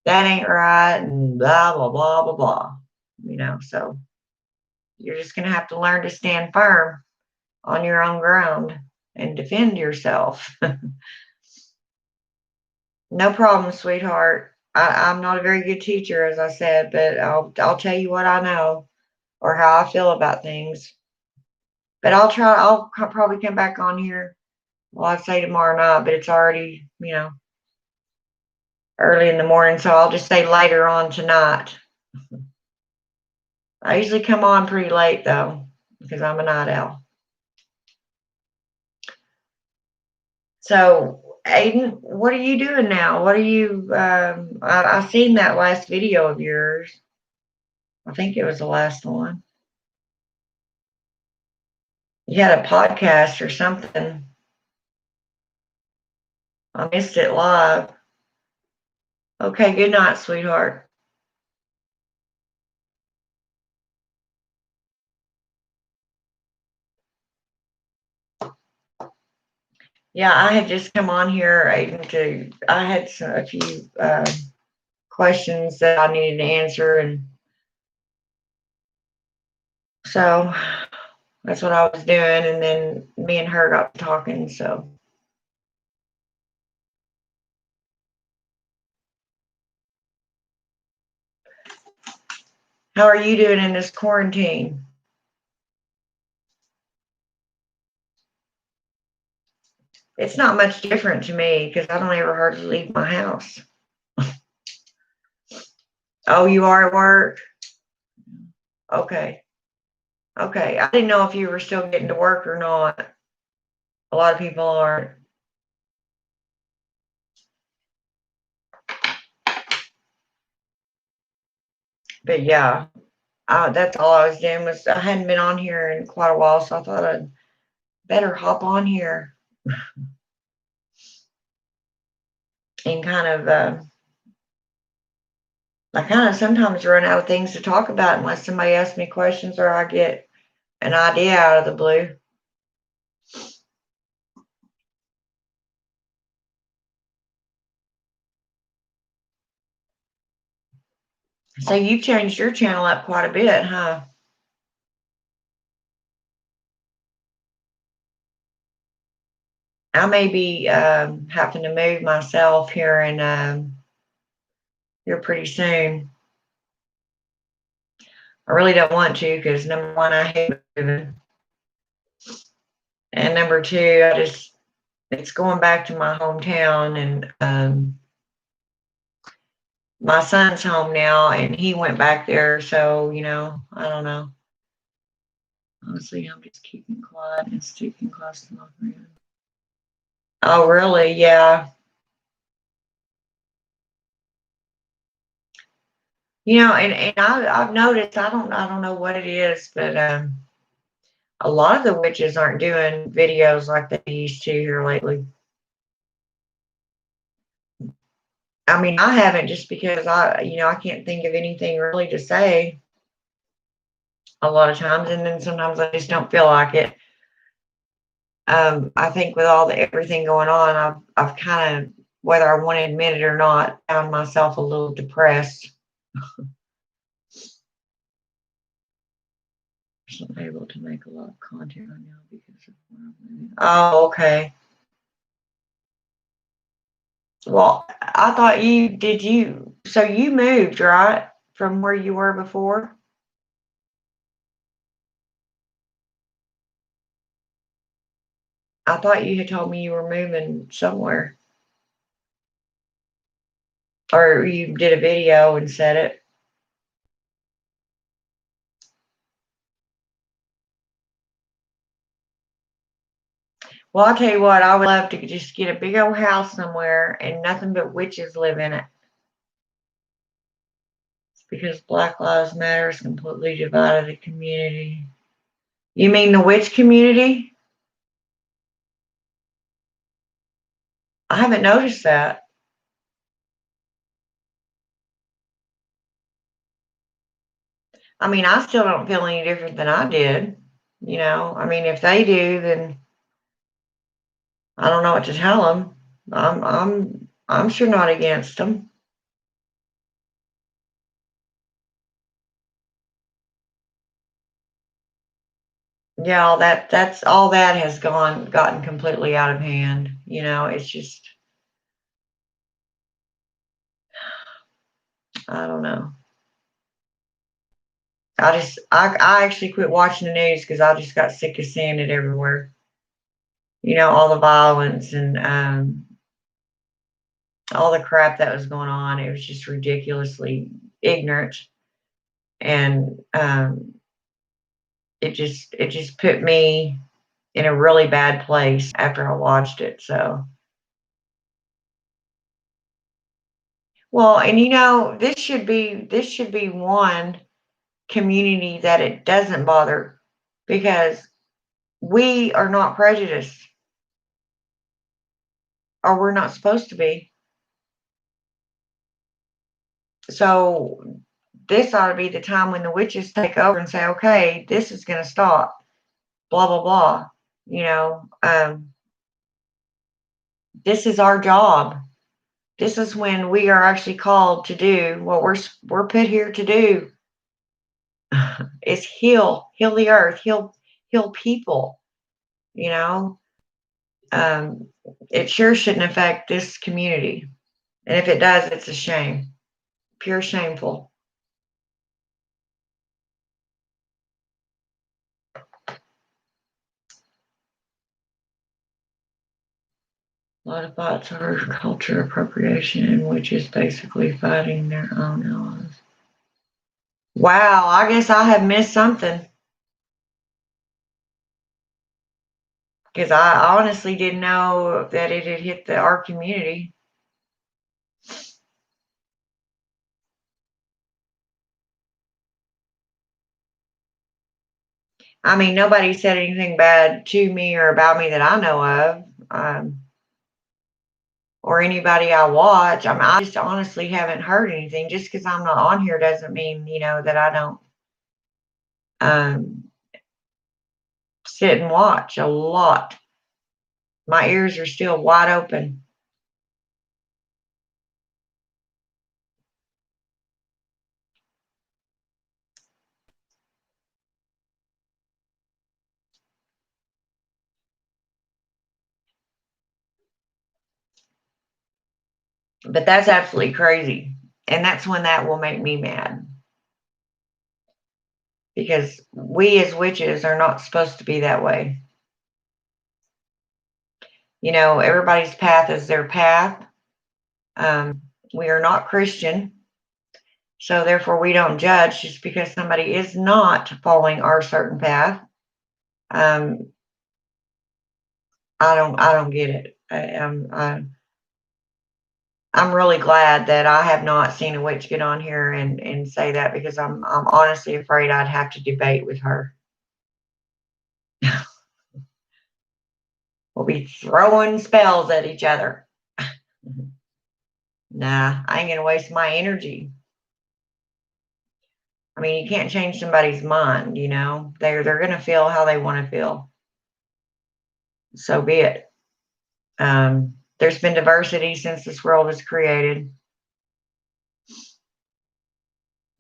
that ain't right, and blah blah blah blah blah. So you're just gonna have to learn to stand firm on your own ground and defend yourself. No problem, sweetheart. I'm not a very good teacher, as I said, but I'll tell you what I know or how I feel about things. But I'll try. I'll probably come back on here. Well, I'd say tomorrow night, but it's already early in the morning, so I'll just say later on tonight. I usually come on pretty late though, because I'm a night owl. So, Aiden, what are you doing now? What are you? I seen that last video of yours. I think it was the last one. You had a podcast or something. I missed it live. Okay, good night, sweetheart. Yeah, I had just come on here, Aiden, I had a few questions that I needed to answer, and so that's what I was doing. And then me and her got talking. So, how are you doing in this quarantine? It's not much different to me because I don't ever hardly leave my house. Oh, you are at work? Okay. Okay. I didn't know if you were still getting to work or not. A lot of people aren't. But yeah, that's all I was doing was I hadn't been on here in quite a while, so I thought I'd better hop on here and I kind of sometimes run out of things to talk about unless somebody asks me questions or I get an idea out of the blue. So you've changed your channel up quite a bit, huh? I may be having to move myself here and here pretty soon. I really don't want to because number one, I hate moving, and number two, it's going back to my hometown, and my son's home now, and he went back there, so I don't know. Honestly, I'm just keeping quiet and sticking close to my friend. Oh, really? Yeah. And I've noticed, I don't know what it is, but a lot of the witches aren't doing videos like they used to here lately. I mean, I haven't, just because I can't think of anything really to say a lot of times, and then sometimes I just don't feel like it. I think with everything going on, I've kind of, whether I want to admit it or not, found myself a little depressed. So I'm able to make a lot of content right now because of where I'm living. Oh, okay. Well, I thought so you moved, right? From where you were before? I thought you had told me you were moving somewhere. Or you did a video and said it. Well, I'll tell you what, I would love to just get a big old house somewhere and nothing but witches live in it. Because Black Lives Matter has completely divided the community. You mean the witch community? I haven't noticed that. I mean, I still don't feel any different than I did. You know, I mean, if they do, then I don't know what to tell them. I'm sure not against them. Yeah, that's all that has gotten completely out of hand. You know, it's just I don't know. I actually quit watching the news because I just got sick of seeing it everywhere. You know, all the violence and all the crap that was going on. It was just ridiculously ignorant, and it just put me in a really bad place after I watched it. So, well, and you know, this should be one community that it doesn't bother because we are not prejudiced, or we're not supposed to be. So this ought to be the time when the witches take over and say, okay, this is going to stop, blah, blah, blah. You know, this is our job. This is when we are actually called to do what we're put here to do is heal the earth, heal people, you know. Um, it sure shouldn't affect this community. And if it does, it's a shame. Pure shameful. A lot of thoughts are culture appropriation, which is basically fighting their own laws. Wow, I guess I have missed something because I honestly didn't know that it had hit our community. I mean, nobody said anything bad to me or about me that I know of, or anybody I watch. I mean, I just honestly haven't heard anything. Just because I'm not on here doesn't mean, you know, that I don't um, sit and watch a lot. My ears are still wide open. But that's absolutely crazy. And that's when that will make me mad because we as witches are not supposed to be that way. You know, everybody's path is their path. We are not Christian. So therefore, we don't judge just because somebody is not following our certain path. Um, I don't get it. I'm really glad that I have not seen a witch get on here and say that because I'm honestly afraid I'd have to debate with her. We'll be throwing spells at each other. Nah, I ain't gonna waste my energy. I mean, you can't change somebody's mind, you know. They're gonna feel how they want to feel. So be it. There's been diversity since this world was created.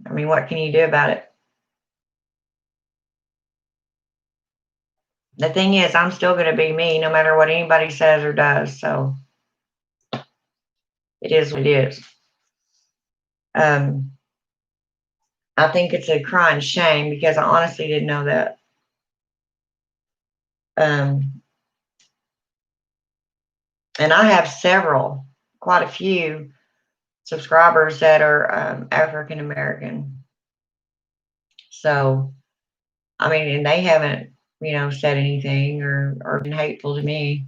I mean, what can you do about it? The thing is, I'm still going to be me no matter what anybody says or does. So it is what it is. Um, I think it's a crying shame because I honestly didn't know that. Um, and I have quite a few subscribers that are African American. So, I mean, and they haven't, said anything or been hateful to me.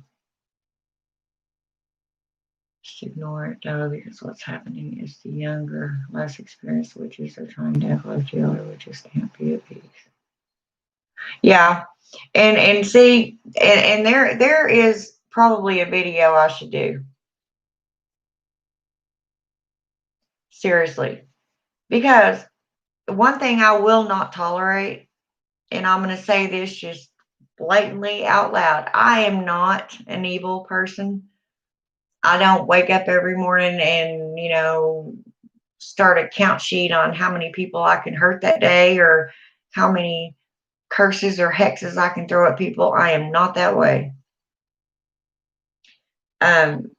Just ignore it though, because what's happening is the younger, less experienced witches are trying to uplift the older witches can't be at peace. Yeah, and see, and there is probably a video I should do. Seriously, because one thing I will not tolerate, and I'm going to say this just blatantly out loud, I am not an evil person. I don't wake up every morning and, start a count sheet on how many people I can hurt that day or how many curses or hexes I can throw at people. I am not that way. Um,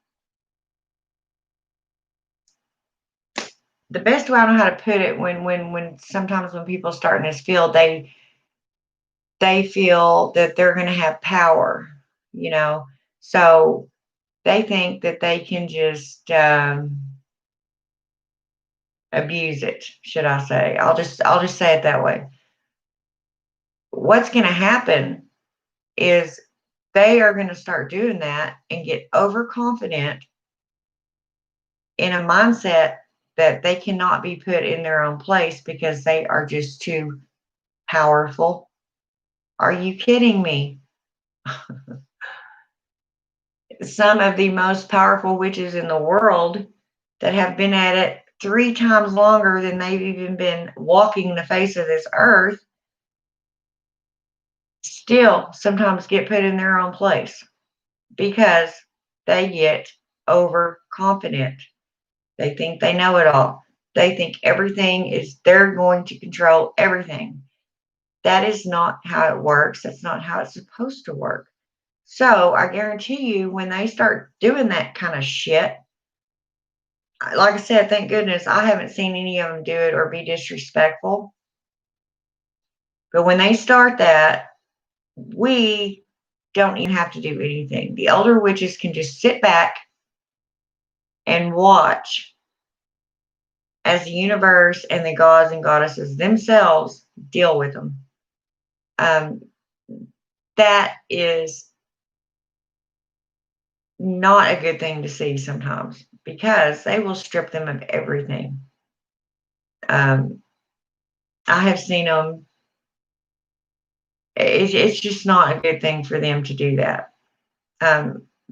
the best way I know how to put it, when sometimes when people start in this field, they feel that they're going to have power, you know, so they think that they can just abuse it. Should I say? I'll just say it that way. What's going to happen is they are going to start doing that and get overconfident in a mindset that they cannot be put in their own place because they are just too powerful. Are you kidding me? Some of the most powerful witches in the world that have been at it 3 times longer than they've even been walking the face of this earth still sometimes get put in their own place because they get overconfident. They think they know it all. They think everything is, they're going to control everything. That is not how it works. That's not how it's supposed to work. So I guarantee you, when they start doing that kind of shit, like I said, thank goodness I haven't seen any of them do it or be disrespectful. But when they start that, we don't even have to do anything. The elder witches can just sit back and watch as the universe and the gods and goddesses themselves deal with them. Um, that is not a good thing to see sometimes because they will strip them of everything. I have seen them. It's just not a good thing for them to do that,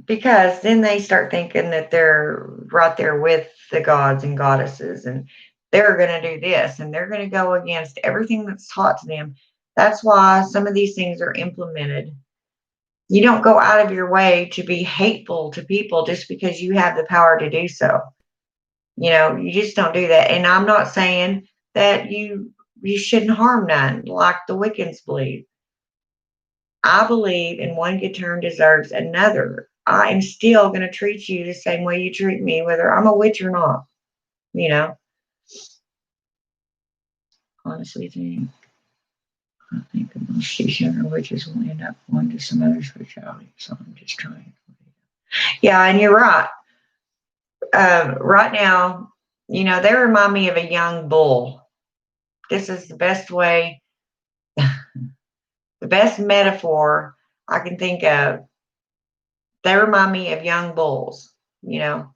because then they start thinking that they're right there with the gods and goddesses, and they're going to do this, and they're going to go against everything that's taught to them. That's why some of these things are implemented. You don't go out of your way to be hateful to people just because you have the power to do so. You just don't do that. And I'm not saying that you shouldn't harm none, like the Wiccans believe. I believe in one good turn deserves another. I am still going to treat you the same way you treat me, whether I'm a witch or not. You know, honestly, I think most of these younger witches will end up going to some other spirituality. So I'm just trying. Yeah, and you're right. Right now, they remind me of a young bull. This is the best way, the best metaphor I can think of. They remind me of young bulls. How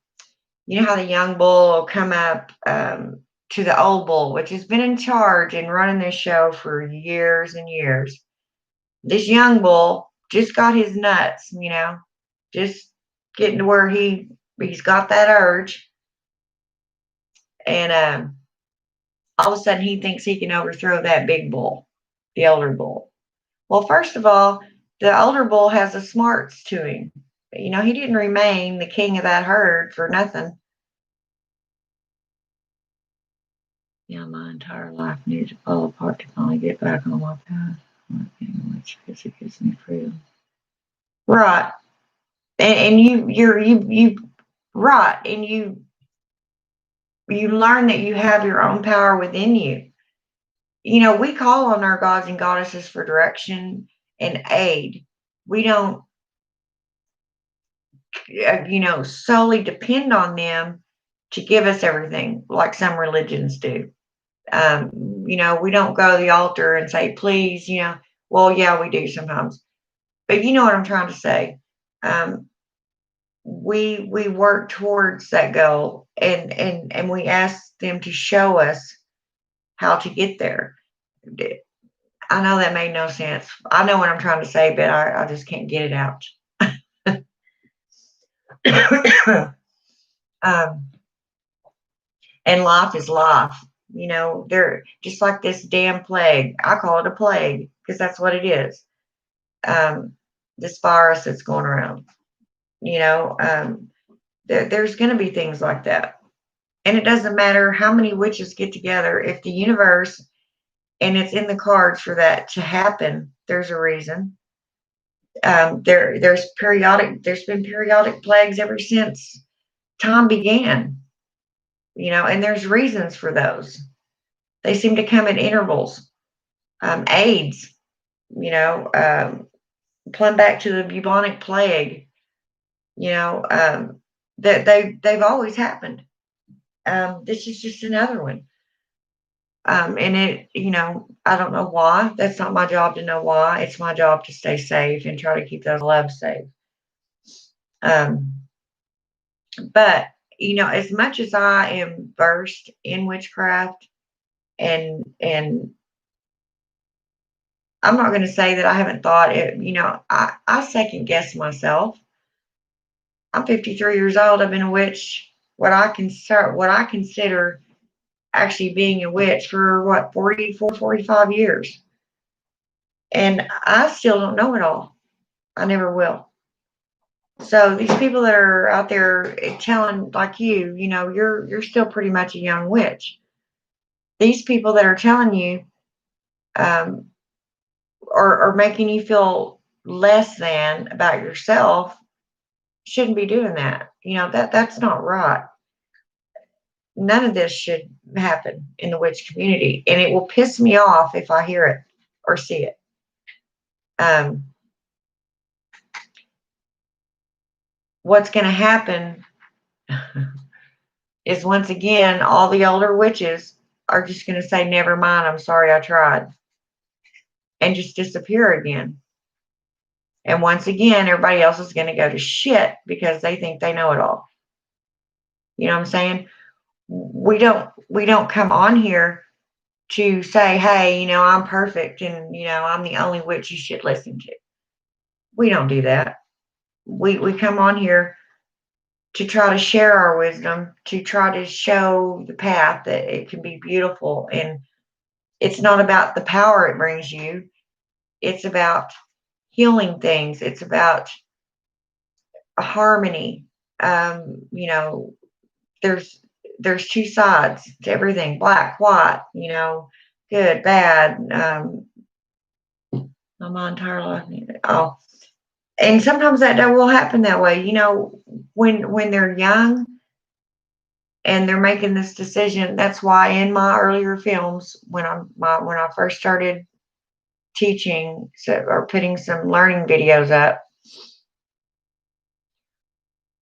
the young bull will come up to the old bull, which has been in charge and running this show for years and years. This young bull just got his nuts, just getting to where he's got that urge, and all of a sudden he thinks he can overthrow that big bull, the elder bull. Well, first of all, the elder bull has the smarts to him. He didn't remain the king of that herd for nothing. My entire life needed to fall apart to finally get back on my path. Which because it gives me freedom. Right. And you right, and you learn that you have your own power within you. We call on our gods and goddesses for direction and aid. We don't solely depend on them to give us everything like some religions do. We don't go to the altar and say, please, well, yeah, we do sometimes. But you know what I'm trying to say. Um, we work towards that goal, and we ask them to show us how to get there. I know that made no sense. I know what I'm trying to say, but I just can't get it out. um, and life is life. They're just like this damn plague. I call it a plague because that's what it is. Um, this virus that's going around. There's going to be things like that. And it doesn't matter how many witches get together. If the universe, and it's in the cards for that to happen, there's a reason. There's been periodic plagues ever since time began, and there's reasons for those. They seem to come at intervals. AIDS, plumb back to the bubonic plague, that they've always happened. This is just another one. And I don't know why. That's not my job to know why. It's my job to stay safe and try to keep those loves safe. Um, but as much as I am versed in witchcraft, and I'm not going to say that I haven't thought it. I second guess myself. I'm 53 years old. I've been a witch. What I consider actually being a witch for what 44, 45 years, and I still don't know it all. I never will. So these people that are out there telling, like you're still pretty much a young witch. These people that are telling you, um, or making you feel less than about yourself, shouldn't be doing that. That's not right. None of this should happen in the witch community, and it will piss me off if I hear it or see it. Um, what's going to happen is, once again, all the older witches are just going to say, never mind, I'm sorry I tried, and just disappear again. And once again, everybody else is going to go to shit because they think they know it all. You know what I'm saying? We don't come on here to say, hey, I'm perfect and I'm the only witch you should listen to. We don't do that. We come on here to try to share our wisdom, to try to show the path that it can be beautiful. And it's not about the power it brings you. It's about healing things. It's about harmony. There's two sides to everything, black, white, good, bad. My entire life. Oh, and sometimes that will happen that way. When they're young and they're making this decision. That's why in my earlier films, when I first started teaching, or putting some learning videos up,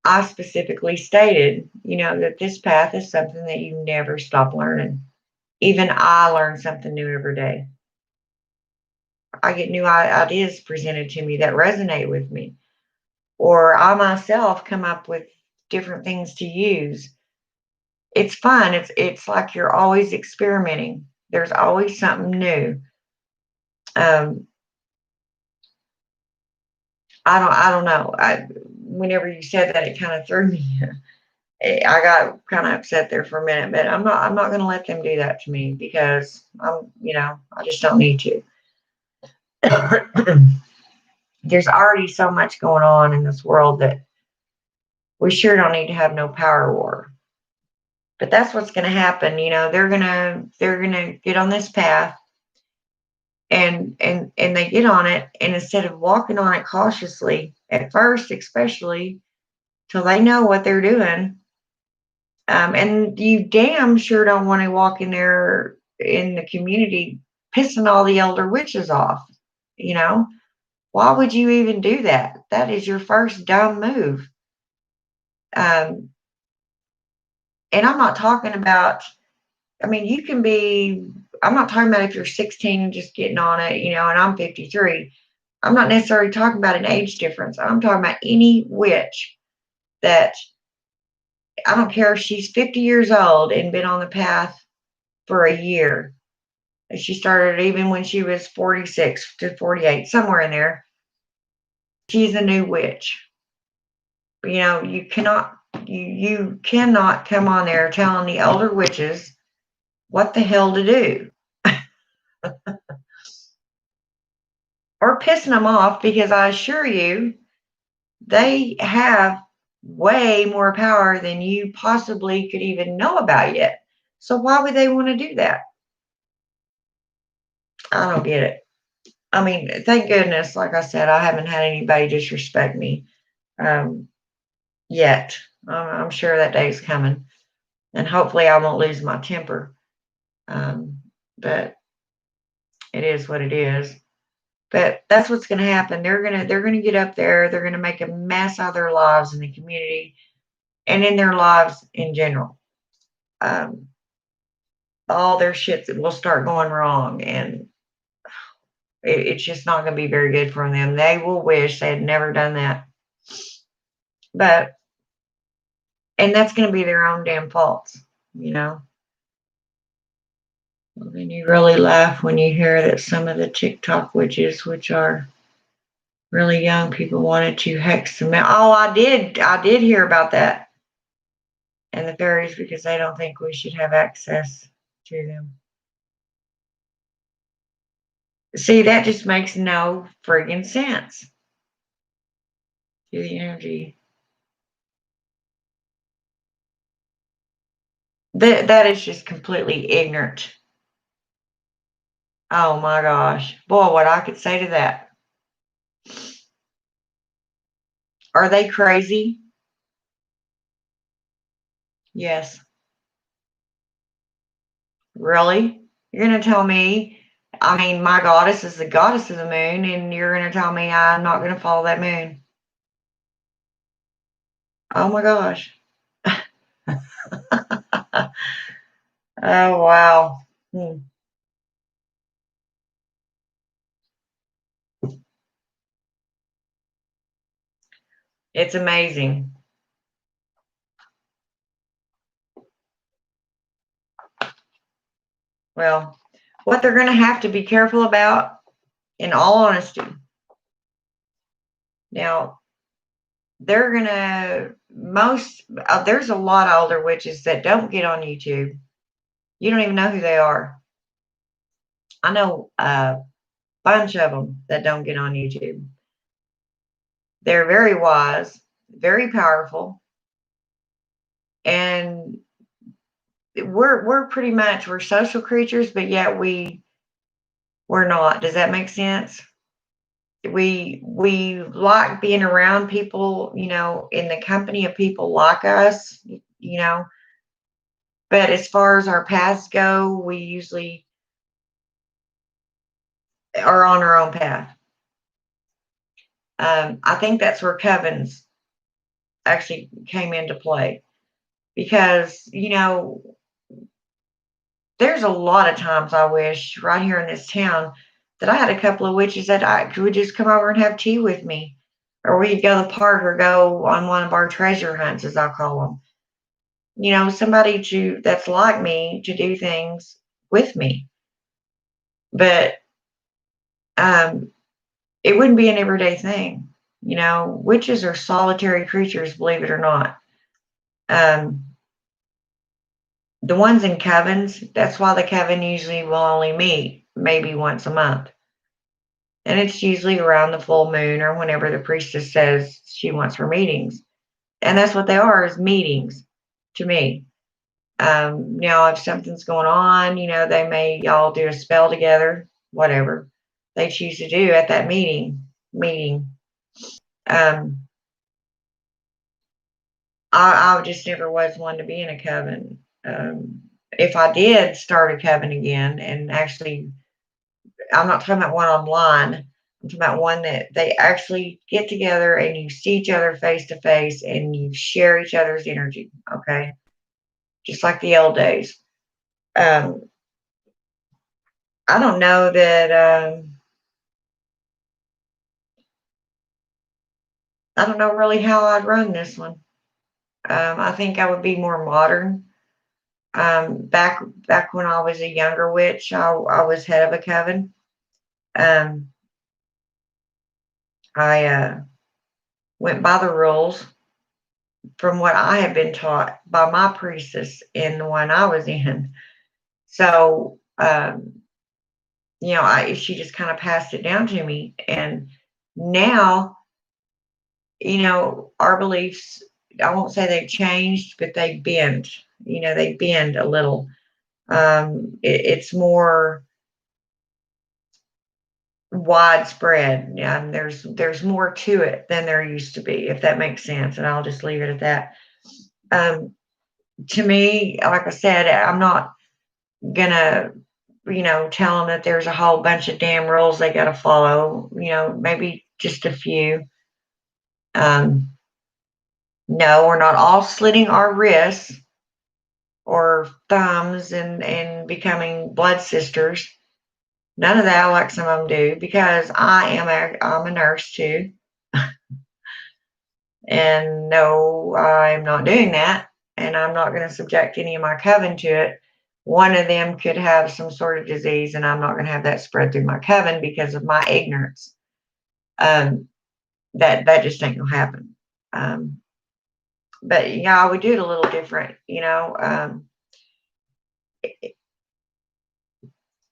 I specifically stated, that this path is something that you never stop learning. Even I learn something new every day. I get new ideas presented to me that resonate with me, or I myself come up with different things to use. It's fun. It's like you're always experimenting. There's always something new. Um, I don't know. Whenever you said that, it kind of threw me. I got kind of upset there for a minute, but I'm not going to let them do that to me because I just don't need to. There's already so much going on in this world that we sure don't need to have no power war. But that's what's going to happen. They're gonna get on this path, and they get on it, and instead of walking on it cautiously at first, especially till they know what they're doing, and you damn sure don't want to walk in there in the community pissing all the elder witches off. You know, why would you even do that? That is your first dumb move. Um, And I'm not talking about, I mean, you can be, I'm not talking about if you're 16 and just getting on it, and I'm 53. I'm not necessarily talking about an age difference. I'm talking about any witch that, I don't care if she's 50 years old and been on the path for a year. If she started even when she was 46 to 48, somewhere in there, she's a new witch. You cannot you cannot come on there telling the older witches what the hell to do or pissing them off, because I assure you they have way more power than you possibly could even know about yet. So why would they want to do that? I don't get it. I mean, thank goodness, like I said, I haven't had anybody disrespect me um, yet. I'm sure that day's coming, and hopefully I won't lose my temper. But it is what it is. But that's what's going to happen. They're gonna get up there. They're gonna make a mess of their lives in the community and in their lives in general. Um, all their shit will start going wrong, and it's just not going to be very good for them. They will wish they had never done that. But and that's going to be their own damn faults, you know. Well, then you really laugh when you hear that some of the TikTok witches, which are really young people, wanted to hex them out. Oh, I did hear about that. And the fairies, because they don't think we should have access to them. See, that just makes no friggin' sense to the energy. That is just completely ignorant. Oh my gosh. Boy, what I could say to that. Are they crazy? Yes. Really? You're going to tell me, I mean, my goddess is the goddess of the moon, and you're going to tell me I'm not going to follow that moon? Oh my gosh. Oh, wow. Hmm. It's amazing. Well, what they're going to have to be careful about, in all honesty, now, they're going to, there's a lot of older witches that don't get on YouTube. You don't even know who they are. I know a bunch of them that don't get on YouTube. They're very wise, very powerful, and we're pretty much, we're social creatures, but yet we're not. Does that make sense? We like being around people, in the company of people like us, you know. But as far as our paths go, we usually are on our own path. I think that's where covens actually came into play, because there's a lot of times I wish right here in this town that I had a couple of witches that I would just come over and have tea with me, or we'd go to the park or go on one of our treasure hunts, as I call them. Somebody that's like me to do things with me. But um, it wouldn't be an everyday thing. Witches are solitary creatures, believe it or not. Um, the ones in covens, that's why the coven usually will only meet maybe once a month. And it's usually around the full moon or whenever the priestess says she wants her meetings. And that's what they are, is meetings to me. If something's going on, they may all do a spell together, whatever they choose to do at that meeting. Um, I just never was one to be in a coven. If I did start a coven again, and actually, I'm not talking about one online. I'm talking about one that they actually get together and you see each other face to face and you share each other's energy. Okay. just like the old days. Um, I don't know that. I don't know really how I'd run this one. I think I would be more modern. Back when I was a younger witch, I was head of a coven. Um, I went by the rules from what I had been taught by my priestess in the one I was in. So, she just kind of passed it down to me. And now, our beliefs, I won't say they've changed, but they bend. They bend a little. It's more widespread. There's more to it than there used to be, if that makes sense. And I'll just leave it at that. To me, like I said, I'm not gonna, tell them that there's a whole bunch of damn rules they got to follow. Maybe just a few. No, we're not all slitting our wrists or thumbs and becoming blood sisters. None of that, like some of them do, because I'm a nurse too. And no, I'm not doing that. And I'm not going to subject any of my coven to it. One of them could have some sort of disease, and I'm not going to have that spread through my coven because of my ignorance. That just ain't gonna happen. But yeah, I would do it a little different.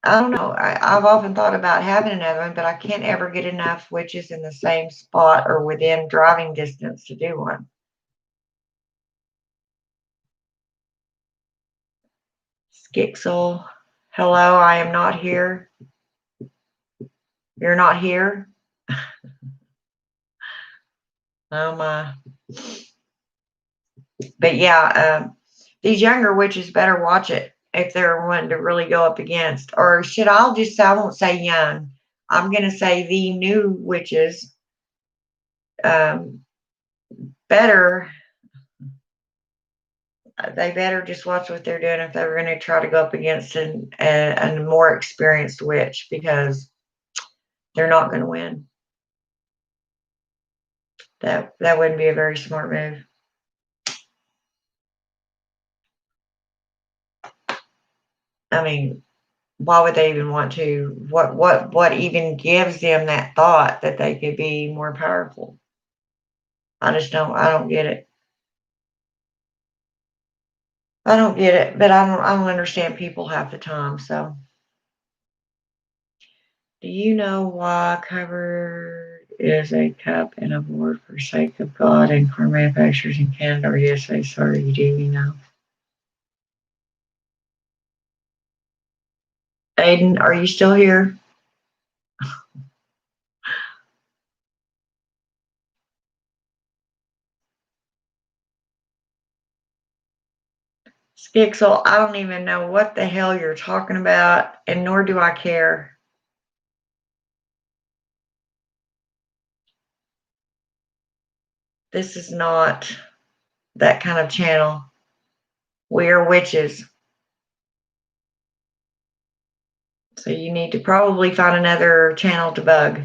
I don't know. I've often thought about having another one, but I can't ever get enough witches in the same spot or within driving distance to do one. Skixel, hello, I am not here. You're not here? Oh my. But yeah, these younger witches better watch it if they're one to really go up against. Or I won't say young. I'm going to say the new witches um, better, they better just watch what they're doing if they're going to try to go up against a more experienced witch, because they're not going to win. That wouldn't be a very smart move. I mean, why would they even want to? What even gives them that thought that they could be more powerful? I don't get it. I don't get it, but I don't understand people half the time. So, do you know why covered is a cup and a board for sake of God and car manufacturers in Canada? Or yes, I sorry, do you know? Aiden, are you still here? Skixel, I don't even know what the hell you're talking about, and nor do I care. This is not that kind of channel. We are witches. So you need to probably find another channel to bug.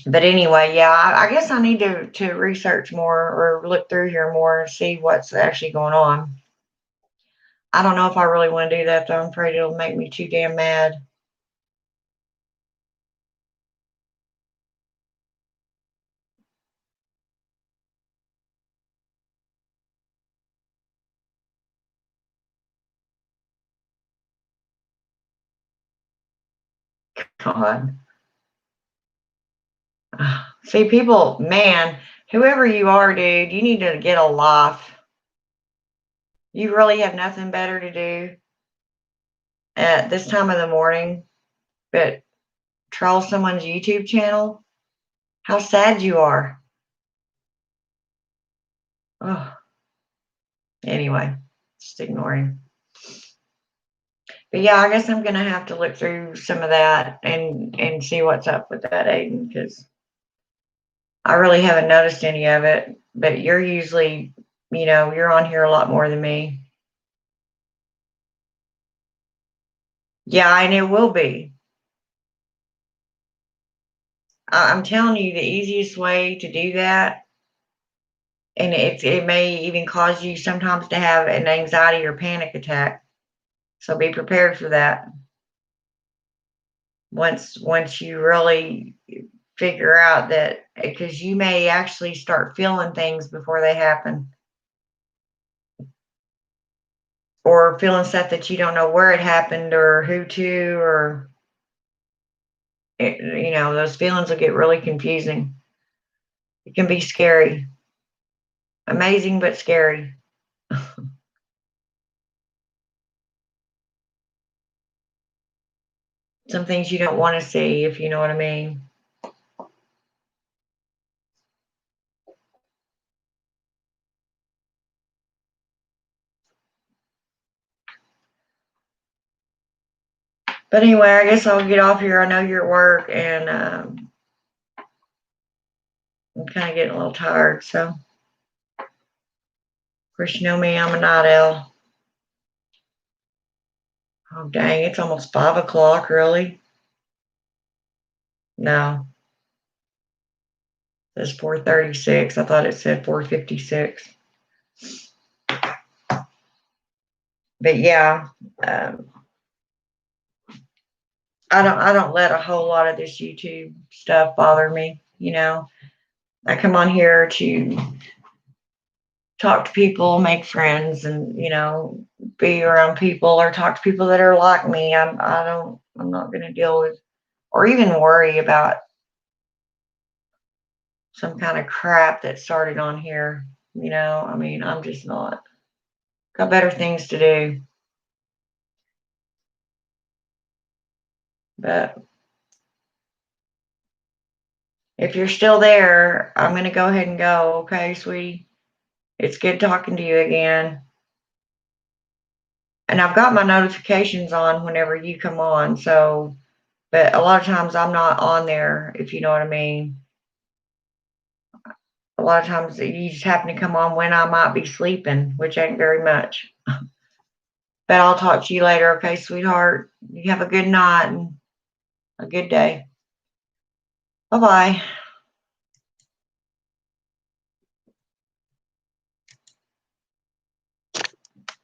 But anyway, yeah, I guess I need to research more or look through here more and see what's actually going on. I don't know if I really want to do that, though. I'm afraid it'll make me too damn mad. God. See, people, man, whoever you are, dude, you need to get a life. You really have nothing better to do at this time of the morning but troll someone's YouTube channel. How sad you are. Oh, anyway, just ignore him. But yeah, I guess I'm gonna have to look through some of that and see what's up with that, Aiden, because I really haven't noticed any of it. But you're usually, you're on here a lot more than me. Yeah, and it will be. I'm telling you, the easiest way to do that, and it may even cause you sometimes to have an anxiety or panic attack. So be prepared for that. Once you really figure out that, because you may actually start feeling things before they happen, or feeling stuff that you don't know where it happened or who to, or those feelings will get really confusing. It can be scary, amazing but scary. Some things you don't want to see, if you know what I mean. But anyway, I guess I'll get off here. I know you're at work, and I'm kind of getting a little tired. So, of course, you know me, I'm a night owl. Oh, dang, it's almost 5 o'clock, really? No, it's 4:36. I thought it said 4:56. But yeah, um, I don't let a whole lot of this YouTube stuff bother me. I come on here to talk to people, make friends, and be around people or talk to people that are like me. I'm not going to deal with or even worry about some kind of crap that started on here. I mean, I'm just not. Got better things to do. But if you're still there, I'm going to go ahead and go. Okay, sweetie? It's good talking to you again. And I've got my notifications on whenever you come on. So, but a lot of times I'm not on there, if you know what I mean. A lot of times you just happen to come on when I might be sleeping, which ain't very much. But I'll talk to you later, okay, sweetheart? You have a good night and a good day. Bye bye.